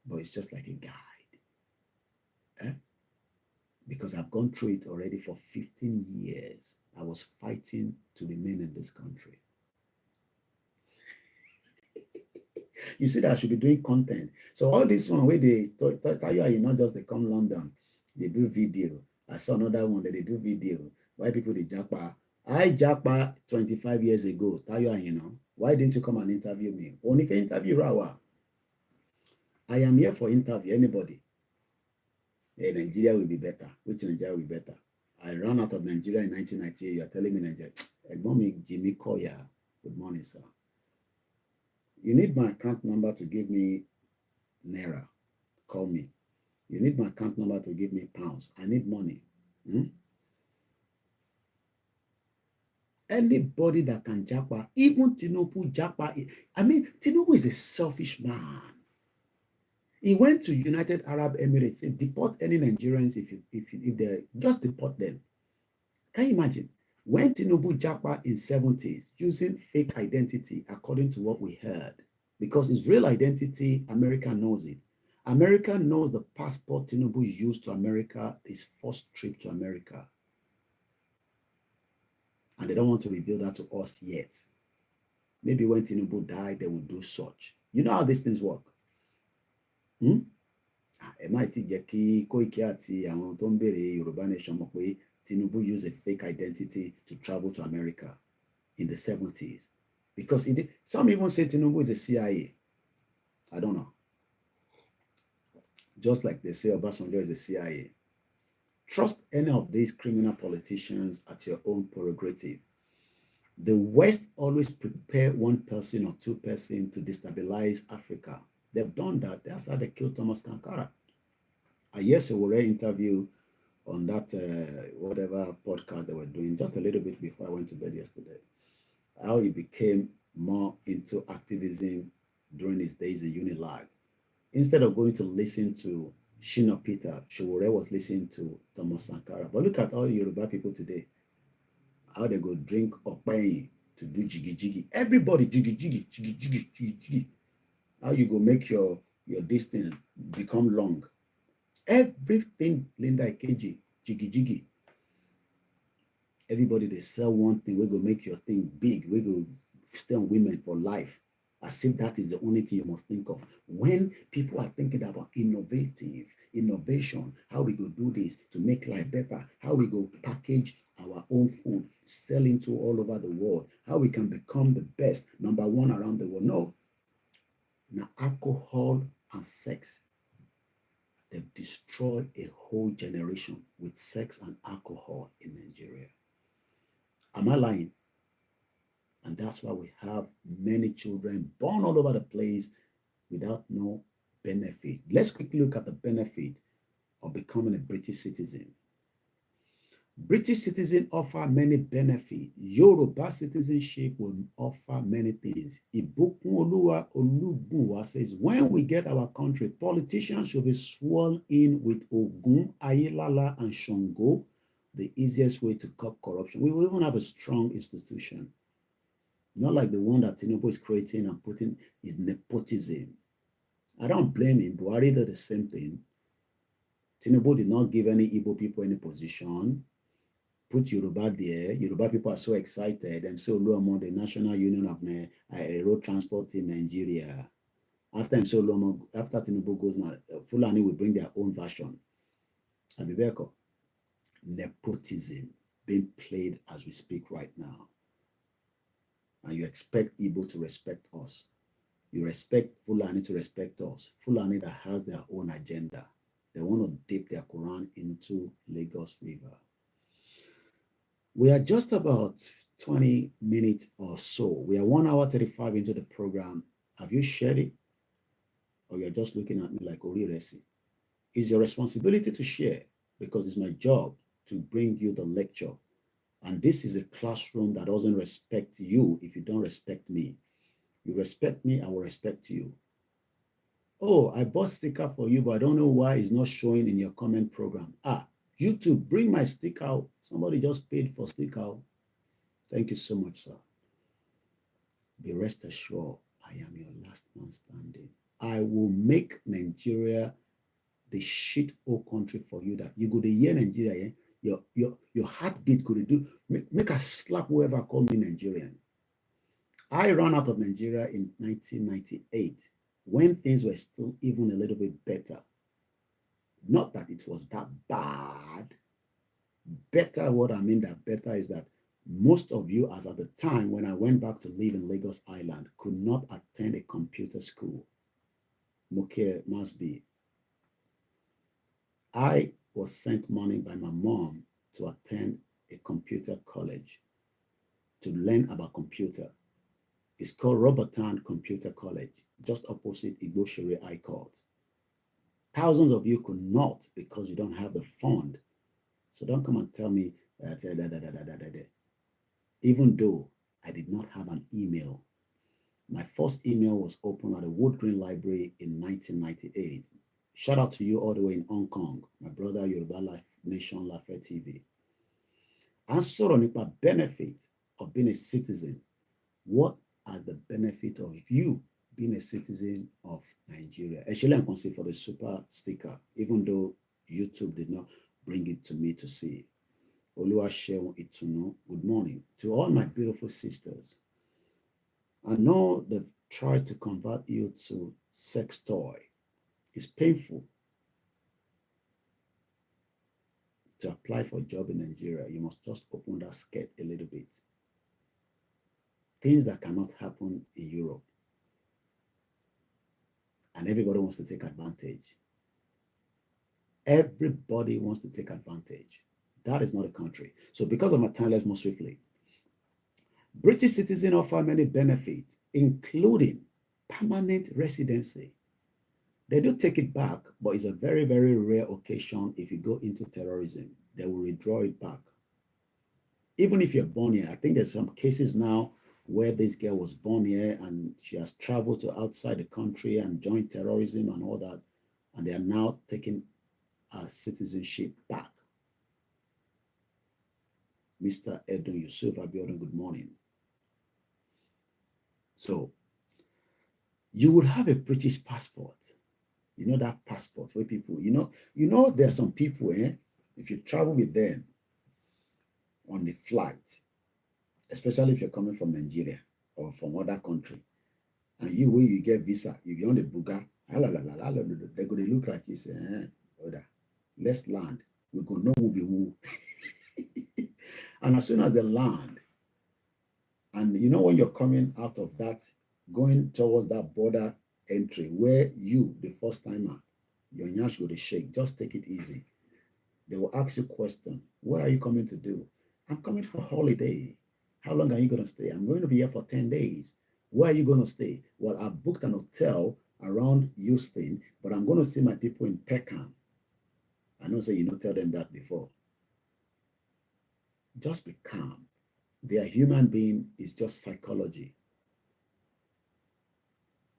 but it's just like a guide. Because I've gone through it already for 15 years. I was fighting to remain in this country. You see that I should be doing content. So all this one where they tell you not just they come London, they do video. I saw another one that they do video. Why people they japa? I japa 25 years ago. Tell you, why didn't you come and interview me? Only if you interview Rawa. I am here for interview anybody. Nigeria will be better. Which Nigeria will be better? I ran out of Nigeria in 1998. You're telling me Nigeria. Jimmy Koya. Good morning, sir. You need my account number to give me Naira. Call me. You need my account number to give me pounds. I need money. Anybody that can japa, even Tinubu japa. I mean, Tinubu is a selfish man. He went to United Arab Emirates and deport any Nigerians if they just deport them. Can you imagine? When Tinubu japa in 70s using fake identity, according to what we heard, because his real identity, America knows it. America knows the passport Tinubu used to America, his first trip to America. And they don't want to reveal that to us yet. Maybe when Tinubu died, they will do such. You know how these things work? Ẹ má ti jẹ́ kí Koiki àti àwọn tó ń béèrè Yoruba Nation mọ̀ pé Tinubu used a fake identity to travel to America in the 70s. Because some even say Tinubu is a CIA. I don't know. Just like they say Obasanjo is a CIA. Trust any of these criminal politicians at your own prerogative. The West always prepare one person or two persons to destabilize Africa. They've done that. That's how they killed Thomas Sankara. I heard a interview on that whatever podcast they were doing just a little bit before I went to bed yesterday. How he became more into activism during his days in Unilag. Instead of going to listen to Shina Peter, Showore was listening to Thomas Sankara. But look at all Yoruba people today. How they go drink okpayin to do jiggy jiggy. Everybody jiggy jiggy, jiggy jiggy, jiggy jiggy. How you go make your distance become long. Everything Linda Ikeji, jiggy jiggy. Everybody they sell one thing, we go make your thing big, we go stay on women for life. As if that is the only thing you must think of. When people are thinking about innovation, how we go do this to make life better, how we go package our own food, sell into all over the world, how we can become the best, number one around the world. No. Now, alcohol and sex, they've destroyed a whole generation with sex and alcohol in Nigeria. Am I lying? And that's why we have many children born all over the place without no benefit. Let's quickly look at the benefit of becoming a British citizen. British citizen offer many benefits. Yoruba citizenship will offer many things. Ibukun Oluwa Olugunwa says, when we get our country, politicians should be sworn in with Ogun, Ayelala, and Shango, the easiest way to curb corruption. We will even have a strong institution. Not like the one that Tinubu is creating and putting is nepotism. I don't blame him. Buhari did the same thing. Tinubu did not give any Igbo people any position. Put Yoruba there. Yoruba people are so excited and so low among the National Union of Road Transport in Nigeria. After Tinubu goes now, Fulani will bring their own version. Abibeko, nepotism being played as we speak right now. And you expect Igbo to respect us. You expect Fulani to respect us. Fulani that has their own agenda. They want to dip their Quran into Lagos River. We are just about 20 minutes or so. We are 1 hour 35 into the program. Have you shared it? Or you're just looking at me like Oriresi? It's your responsibility to share because it's my job to bring you the lecture. And this is a classroom that doesn't respect you if you don't respect me. You respect me, I will respect you. Oh, I bought sticker for you, but I don't know why it's not showing in your comment program. YouTube, bring my sticker out. Somebody just paid for sticker out. Thank you so much, sir. Be rest assured, I am your last man standing. I will make Nigeria the shit hole country for you that you go to hear Nigeria, your heartbeat could do. Make a slap whoever called me Nigerian. I ran out of Nigeria in 1998 when things were still even a little bit better. Not that it was that bad. Better, what I mean that better is that most of you, as at the time when I went back to live in Lagos Island, could not attend a computer school. Moke must be. I was sent money by my mom to attend a computer college to learn about computer. It's called Robertan Computer College, just opposite Igbo Shere High Court. Thousands of you could not because you don't have the fund. So don't come and tell me, even though I did not have an email. My first email was opened at the Wood Green Library in 1998. Shout out to you all the way in Hong Kong, my brother Yoruba Nation Lafayette TV. And sọ̀rọ̀ nípa benefit of being a citizen. What are the benefits of you being a citizen of Nigeria? Actually, I'm considered for the super sticker, even though YouTube did not bring it to me to see. Oluwaseun Ituno, good morning. To all my beautiful sisters, I know they've tried to convert you to sex toy. It's painful to apply for a job in Nigeria. You must just open that skirt a little bit. Things that cannot happen in Europe. And everybody wants to take advantage. Everybody wants to take advantage. That is not a country. So because of my time, let's move swiftly. British citizens offer many benefits, including permanent residency. They do take it back, but it's a very, very rare occasion. If you go into terrorism, they will withdraw it back. Even if you're born here, I think there's some cases now where this girl was born here and she has traveled to outside the country and joined terrorism and all that, and they are now taking her citizenship back. Mr. Edun Yusuf Abiodun, good morning. So you would have a British passport. You know that passport where people, you know, there are some people, if you travel with them on the flight, especially if you're coming from Nigeria or from other country, and you, when you get visa, you get on the buga, they're going to look like you say, let's land. We're going to know who be who. And as soon as they land, and you know when you're coming out of that, going towards that border entry where you, the first timer, your nyash go to shake, just take it easy. They will ask you a question. What are you coming to do? I'm coming for holiday. How long are you going to stay? I'm going to be here for 10 days. Where are you going to stay? Well, I booked an hotel around Houston, but I'm going to see my people in Peckham. I know, so you know, tell them that before. Just be calm. They are human being. It's just psychology.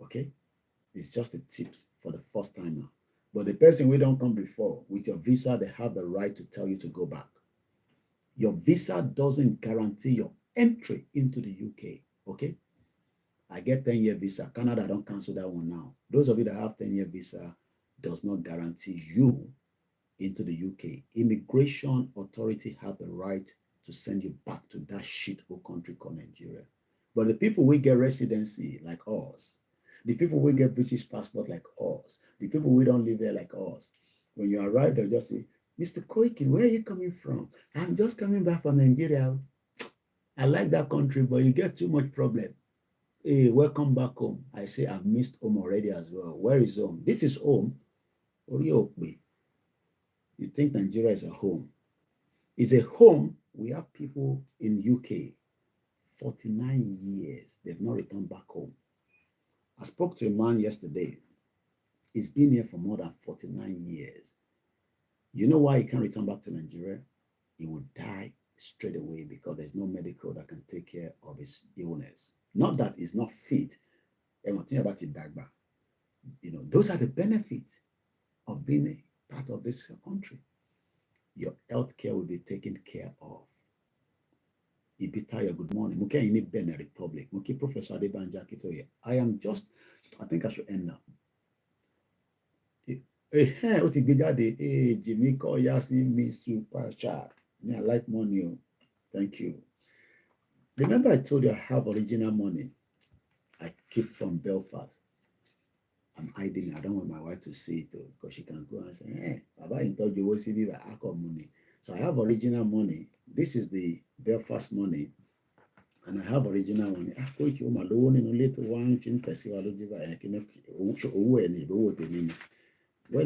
Okay? It's just a tip for the first timer. But the person we don't come before, with your visa, they have the right to tell you to go back. Your visa doesn't guarantee your entry into the UK. Okay? I get 10-year visa. Canada, don't cancel that one now. Those of you that have 10-year visa does not guarantee you into the UK. Immigration authority have the right to send you back to that shithole country called Nigeria. But the people we get residency like us, the people we get British passport like us, the people we don't live there like us, when you arrive, they'll just say, Mr. Koiki, where are you coming from? I'm just coming back from Nigeria. I like that country, but you get too much problem. Hey, welcome back home. I say I've missed home already as well. Where is home? This is home. You think Nigeria is a home? It's a home. We have people in UK, 49 years. They've not returned back home. I spoke to a man yesterday. He's been here for more than 49 years. You know why he can't return back to Nigeria? He would die straight away because there's no medical that can take care of his illness. Not that he's not fit. Everything about it, Dagba. You know, those are the benefits of being a part of this country. Your health care will be taken care of. Ibitaya, good morning. Muke ini Benin Republic. Muke Professor Adebanja Kitoye. I think I should end now. Jimmy call Yasi me super chat. I like money. Thank you. Remember I told you I have original money I keep from Belfast. I'm hiding. I don't want my wife to see it because she can go and say, hey, Baba, you told you will see me by money. So I have original money. This is the Belfast money. And I have original money. Where's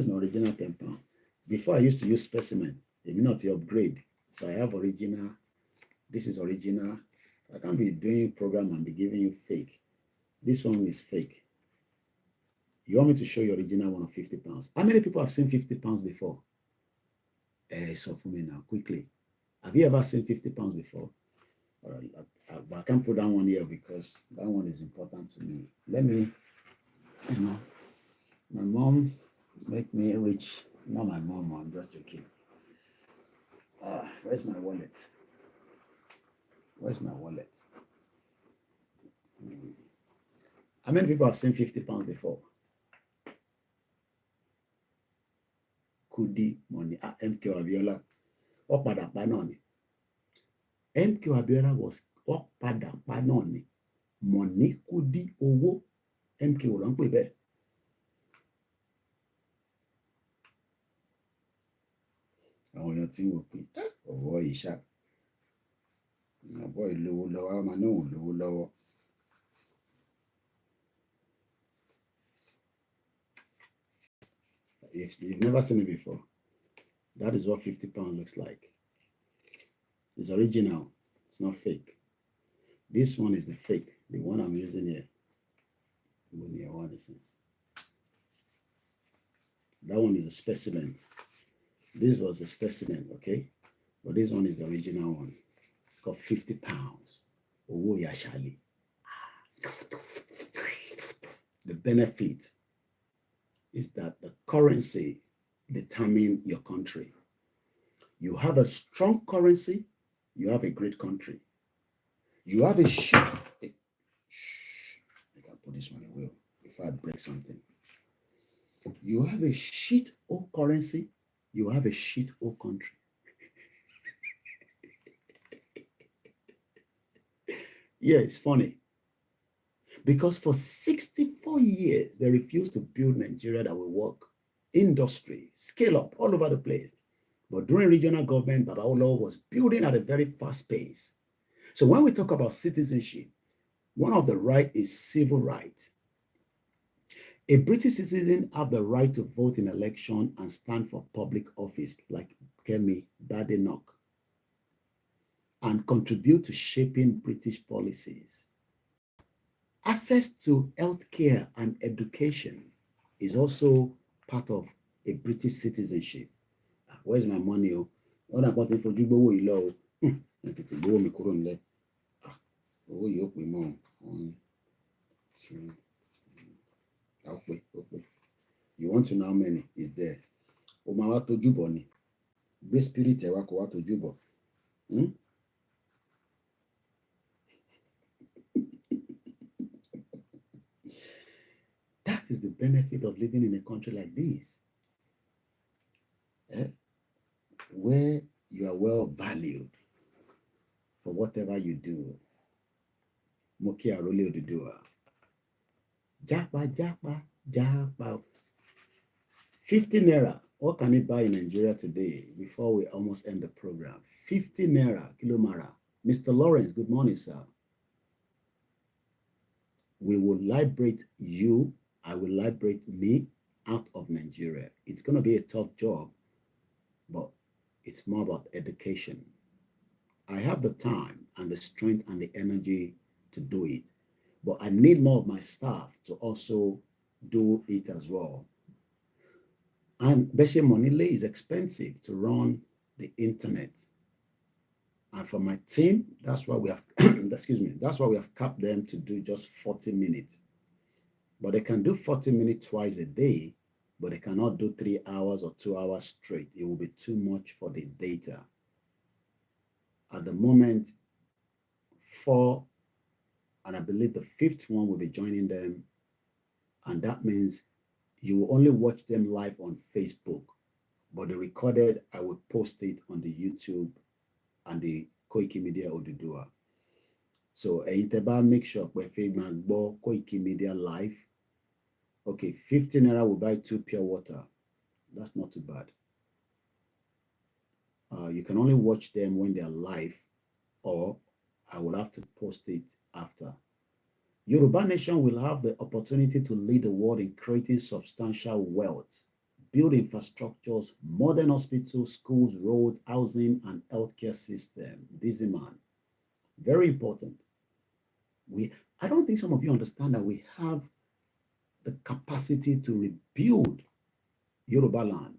my original £10? Before I used to use specimen. They may not upgrade. So I have original. This is original. I can't be doing program and be giving you fake. This one is fake. You want me to show you original one of 50 pounds? How many people have seen 50 pounds before? So for me now, quickly. Have you ever seen 50 pounds before? All right, but I can't put that one here because that one is important to me. Let me, my mom make me rich. Not my mom, I'm just joking. Where's my wallet? Where's my wallet? How many people have seen 50 pounds before? Kudi money. MK Abiola. What padà pa náà ni? MK Abiola was what padà pa náà ni? Money Kudi owó. MK ò lọ ń pè bẹ́ẹ̀. Àwọn èèyàn tí wọ́n pè ọ̀wọ́ ìṣá. Ọ̀bọ̀ ìlówó lọ́wọ́, àwọn náà ò lówó lọ́wọ́. If you've never seen it before, that is what 50 pounds looks like. It's original. It's not fake. This one is the fake, the one I'm using here. That one is a specimen. This was a specimen, okay? But this one is the original one. It's called 50 pounds. Owo Yashali. The benefit is that the currency determines your country. You have a strong currency, you have a great country. You have a shit. I can put this one away before I break something. You have a shit old currency, you have a shit old country. Yeah, it's funny. Because for 64 years, they refused to build Nigeria that will work. Industry, scale up all over the place. But during regional government, Babawolowo was building at a very fast pace. So when we talk about citizenship, one of the rights is civil right. A British citizen have the right to vote in election and stand for public office like Kemi Badenoch and contribute to shaping British policies. Access to healthcare and education is also part of a British citizenship. Where's my money? What about it for Jubo Ilo? You want to know how many is there? Omawa to Jubo ni. Be spirit ewa ko wa to Jubo. That is the benefit of living in a country like this, where you are well valued for whatever you do. Moki Arole Odudua. Japa, japa, japa. 50 naira. What can it buy in Nigeria today before we almost end the program? 50 naira, kilomara. Mr. Lawrence, good morning, sir. We will liberate you. I will liberate me out of Nigeria. It's going to be a tough job, but it's more about education. I have the time and the strength and the energy to do it, but I need more of my staff to also do it as well. And Beshe Monile is expensive to run the internet. And for my team, that's why we have, excuse me, that's why we have capped them to do just 40 minutes. But they can do 40 minutes twice a day, but they cannot do 3 hours or 2 hours straight. It will be too much for the data. At the moment, 4, and I believe the 5th one will be joining them. And that means you will only watch them live on Facebook, but the recorded, I will post it on the YouTube and the Koikimedia Odudua. So, make sure Koikimedia live. Okay, 50 naira will buy 2 pure water. That's not too bad. You can only watch them when they are live, or I will have to post it after. Yoruba Nation will have the opportunity to lead the world in creating substantial wealth build infrastructures, modern hospitals, schools, roads, housing, and healthcare system. This is a man. Very important. I don't think some of you understand that we have the capacity to rebuild Yoruba land.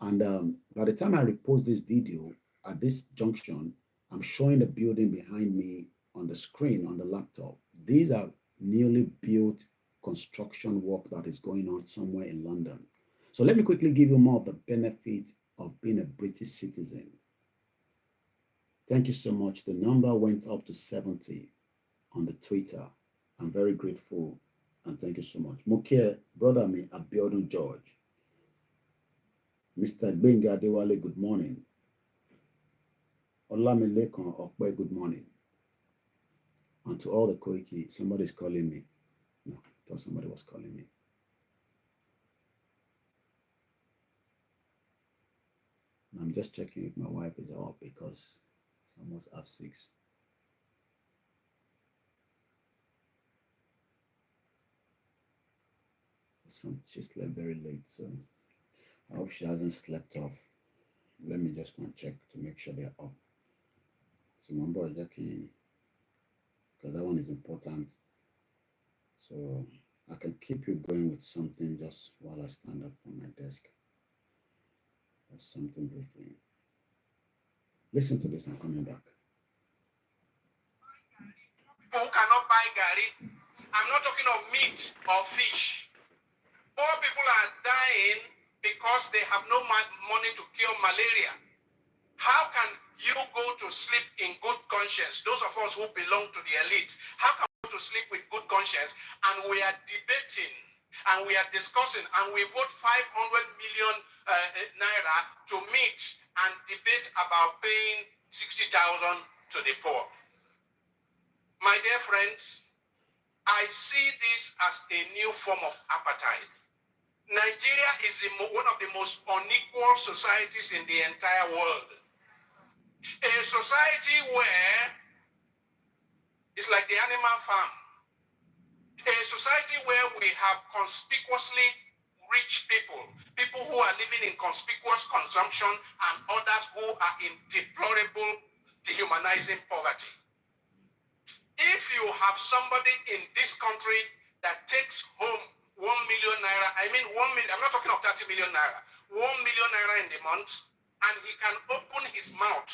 And by the time I repost this video at this junction, I'm showing the building behind me on the screen on the laptop. These are newly built construction work that is going on somewhere in London. So let me quickly give you more of the benefit of being a British citizen. Thank you so much. The number went up to 70 on the Twitter. I'm very grateful and thank you so much. Mukia, brother me, Abiodun George. Mr. Benga Adewale, good morning. Olamilekon Okwe, good morning. And to all the Koiki, somebody's calling me. No, I thought somebody was calling me. I'm just checking if my wife is up because it's almost half 6. She slept very late, so I hope she hasn't slept off. Let me just go and check to make sure they're up. So my boy Jackie, because that one is important. So I can keep you going with something just while I stand up from my desk. Or something briefly. Listen to this, I'm coming back. People cannot buy gari. I'm not talking of meat or fish. Poor people are dying because they have no money to cure malaria. How can you go to sleep in good conscience? Those of us who belong to the elite, how can we go to sleep with good conscience? And we are debating and we are discussing and we vote 500 million naira to meet and debate about paying 60,000 to the poor. My dear friends, I see this as a new form of apartheid. Nigeria is one of the most unequal societies in the entire world. A society where it's like the animal farm. A society where we have conspicuously rich people, people who are living in conspicuous consumption, and others who are in deplorable, dehumanizing poverty. If you have somebody in this country that takes home 1 million naira, I mean 1 million, I'm not talking of 30 million naira, 1 million naira in the month, and he can open his mouth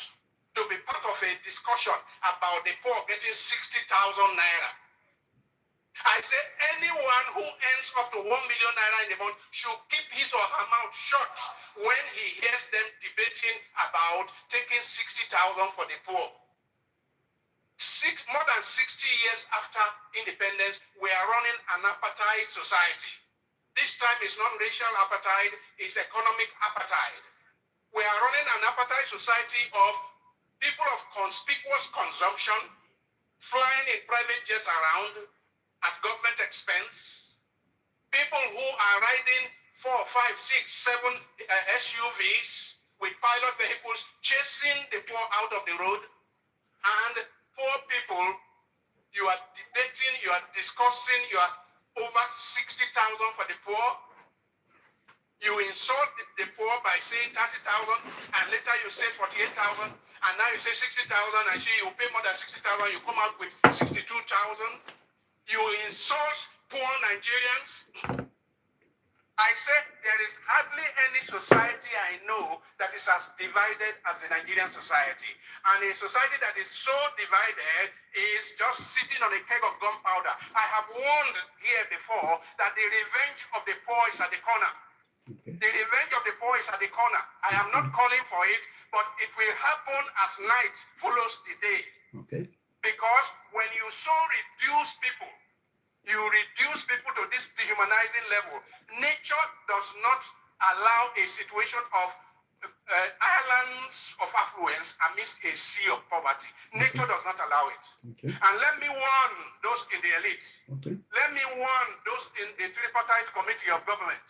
to be part of a discussion about the poor getting 60,000 naira. I say anyone who earns up to 1 million naira in the month should keep his or her mouth shut when he hears them debating about taking 60,000 for the poor. More than 60 years after independence, we are running an apartheid society. This time it's not racial apartheid, it's economic apartheid. We are running an apartheid society of people of conspicuous consumption, flying in private jets around at government expense, people who are riding 4, 5, 6, 7 SUVs with pilot vehicles chasing the poor out of the road, and poor people, you are debating, you are discussing, you are over 60,000 for the poor. You insult the poor by saying 30,000, and later you say 48,000, and now you say 60,000, and you pay more than 60,000, you come out with 62,000. You insult poor Nigerians. I said there is hardly any society I know that is as divided as the Nigerian society. And a society that is so divided is just sitting on a keg of gunpowder. I have warned here before that the revenge of the poor is at the corner. Okay. The revenge of the poor is at the corner. I am not calling for it, but it will happen as night follows the day. Okay. Because when you so reduce people, you reduce people to this dehumanizing level. Nature does not allow a situation of islands of affluence amidst a sea of poverty. Nature does not allow it. Okay. And let me warn those in the elite. Okay. Let me warn those in the tripartite committee of government.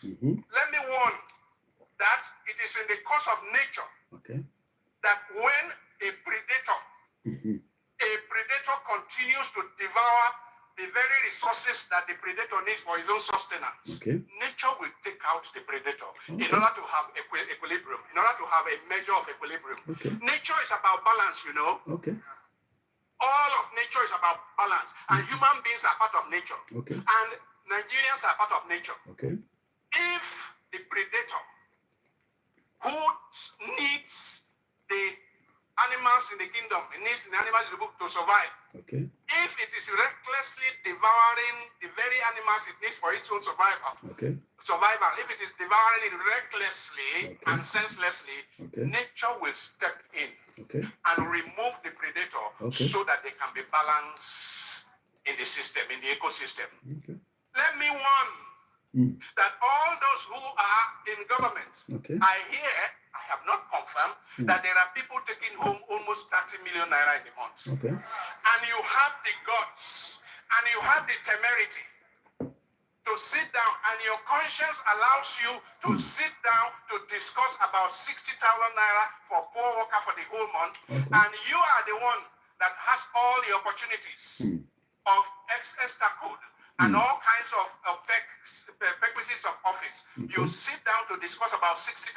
Let me warn that it is in the course of nature that when a predator continues to devour the very resources that the predator needs for his own sustenance, nature will take out the predator in order to have equilibrium, in order to have a measure of equilibrium. Nature is about balance, you know. All of nature is about balance, and human beings are part of nature, and Nigerians are part of nature. If the predator who needs the animals in the kingdom, it needs the animals in the book to survive. If it is recklessly devouring the very animals it needs for its own survival, if it is devouring it recklessly and senselessly, nature will step in and remove the predator so that they can be balanced in the system, in the ecosystem. Let me warn that all those who are in government, I have not confirmed that there are people taking home almost 30 million naira in a month. And you have the guts and you have the temerity to sit down, and your conscience allows you to sit down to discuss about 60,000 naira for poor worker for the whole month, and you are the one that has all the opportunities of extra code and all kinds of perquisites of office. You sit down to discuss about 60,000,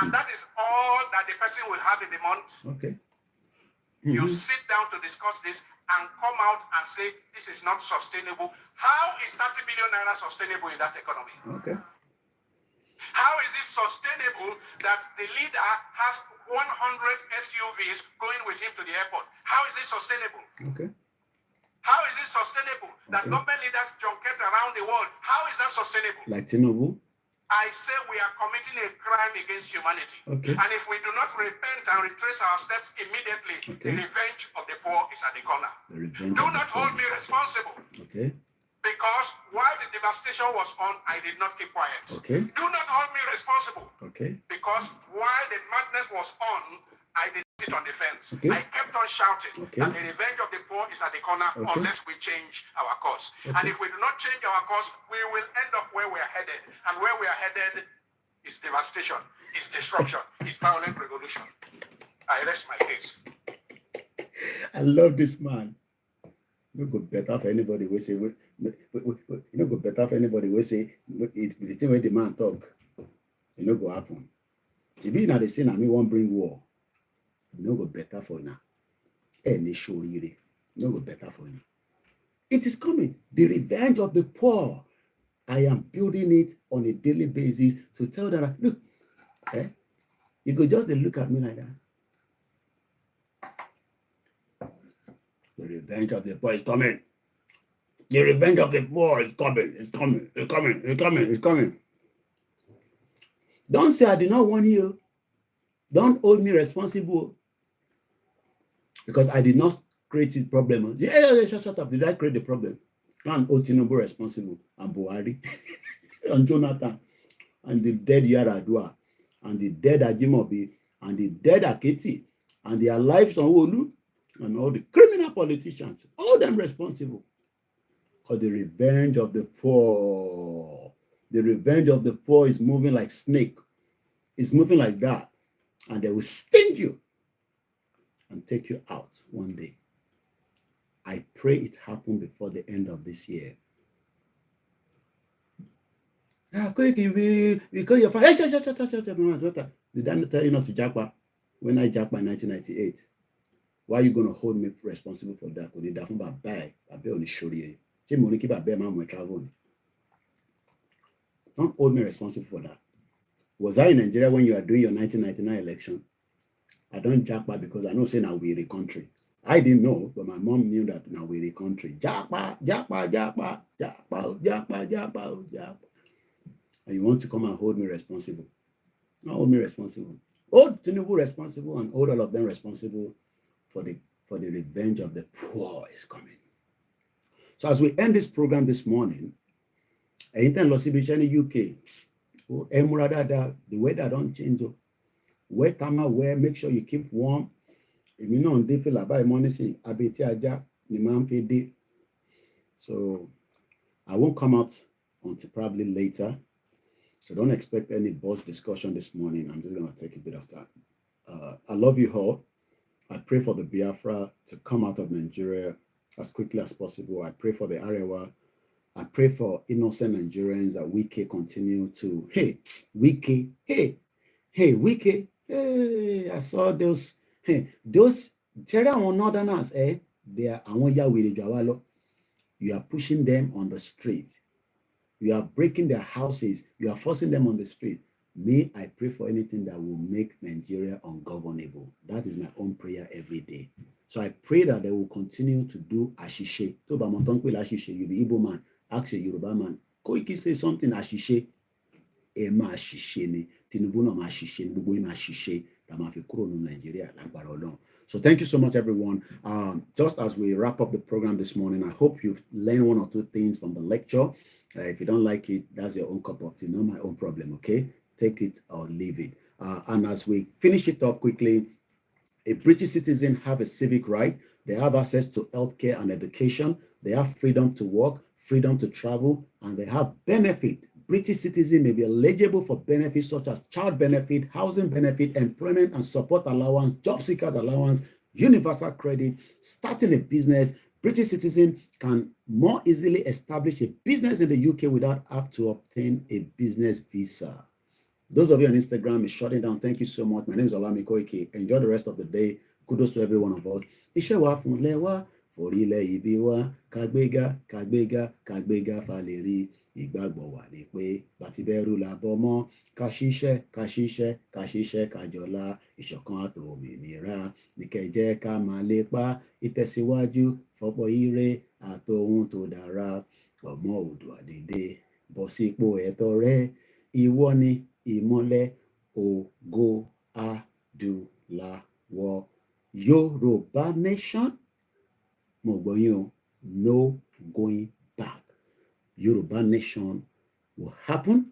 and that is all that the person will have in the month. You sit down to discuss this and come out and say, this is not sustainable. How is 30 million naira sustainable in that economy? How is it sustainable that the leader has 100 SUVs going with him to the airport? How is it sustainable? How is it sustainable that government leaders junket around the world? How is that sustainable? Like Tinubu? I say we are committing a crime against humanity. And if we do not repent and retrace our steps immediately, the revenge of the poor is at the corner. Do not hold me responsible. Because while the devastation was on, I did not keep quiet. Do not hold me responsible. Because while the madness was on, I did sit on the fence. I kept on shouting that the revenge of the poor is at the corner unless we change our course. And if we do not change our course, we will end up where we are headed. And where we are headed is devastation, is destruction, is violent revolution. I rest my case. I love this man. No go better for anybody we say, no go better for anybody we say, the thing where the man talk, it no go happen. To be in the scene, I mean, won't bring war. No go better for now. Any show really. No go better for you. It is coming. The revenge of the poor. I am building it on a daily basis to tell them, look, you could just look at me like that. The revenge of the poor is coming. The revenge of the poor is coming. It's coming. It's coming. It's coming. It's coming. Don't say I did not warn you. Don't hold me responsible. Because I did not create the problem. Yeah, shut up. Did I create the problem? And Tinubu responsible. And Buhari. And Jonathan. And the dead Yaradua. And the dead Ajimobi. And the dead Akiti. And their lives on Olu. And all the criminal politicians. All them responsible. Because the revenge of the poor. The revenge of the poor is moving like snake. It's moving like that. And they will sting you. And take you out one day. I pray it happen before the end of this year. Koiki, because you're fine. Did I not tell you not to jackpot when I jackpot in 1998? Why are you going to hold me responsible for that? Don't hold me responsible for that. Was I in Nigeria when you are doing your 1999 election? I don't jackpot because I know say now we're a country. I didn't know, but my mom knew that now we're a country. Jackpot. And you want to come and hold me responsible. Not hold me responsible. Hold Tinubu responsible and hold all of them responsible for the revenge of the poor is coming. So as we end this program this morning, anytime Losibishani UK, the weather don't change. Wear thermal wear, make sure you keep warm. If you know on day feel about money saying abeti aja ni man fede. So I won't come out until probably later. So don't expect any boss discussion this morning. I'm just gonna take a bit of time. I love you all. I pray for the Biafra to come out of Nigeria as quickly as possible. I pray for the Arewa. I pray for innocent Nigerians that Wike continue to, hey, Wike, hey, Wike, hey, I saw those, Jerry and Northerners, they are, you are pushing them on the street. You are breaking their houses. You are forcing them on the street. May I pray for anything that will make Nigeria ungovernable. That is my own prayer every day. So I pray that they will continue to do ashishe. To ba moton pe ashishe, you be Igbo man, ask a Yoruba man. Koiki say something ashishe. Ẹ máa ṣiṣẹ́ ni. Tinubu náà máa ṣiṣẹ́ ni. Gbogbo yín máa ṣiṣẹ́. Tá máa fi kúrò ní Nigeria lágbára Ọlọ́run. So thank you so much, everyone. Just as we wrap up the program this morning, I hope you've learned one or two things from the lecture. If you don't like it, that's your own cup of tea, not my own problem, okay? Take it or leave it. And as we finish it up quickly, a British citizen have a civic right. They have access to healthcare and education. They have freedom to work, freedom to travel, and they have benefit. British citizens may be eligible for benefits such as child benefit, housing benefit, employment and support allowance, job seekers allowance, universal credit, starting a business. British citizens can more easily establish a business in the UK without having to obtain a business visa. Those of you on Instagram is shutting down. Thank you so much. My name is OLAYOMI KOIKI. Enjoy the rest of the day. Kudos to every one of us. Iṣẹ́ wa fún lẹ́wà, forílẹ̀ ibi wa, kàgbéga, kàgbéga, kàgbéga faleri. Ìgbàgbọ́ wà ní pé bàtìbẹ́rù la bọ́ mọ́, ká ṣiṣẹ́, ká ṣiṣẹ́, ká ṣiṣẹ́, ká jọlá, ìṣọ̀kan àtòmìnira, ní kẹ́ jẹ́ ká máa lépa, ìtẹ̀síwájú, fọ́pọ̀ ire, àtòhun tó dára, ọmọ Oòduà dìde, bọ́ sípò ẹ̀tọ́ rẹ, ìwọ ni ìmọ́lẹ̀ ògo adúláwọ̀. Yoruba nation, mo gbọ́ yín o, no going back. Yoruba nation will happen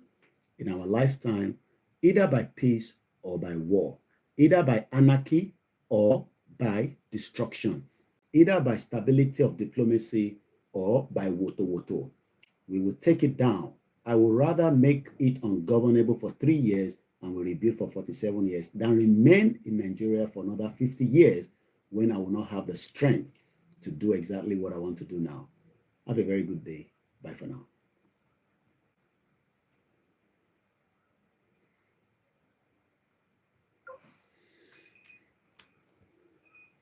in our lifetime, either by peace or by war, either by anarchy or by destruction, either by stability of diplomacy or by woto. We will take it down. I would rather make it ungovernable for 3 years and will rebuild for 47 years than remain in Nigeria for another 50 years when I will not have the strength to do exactly what I want to do now. Have a very good day. Bye for now.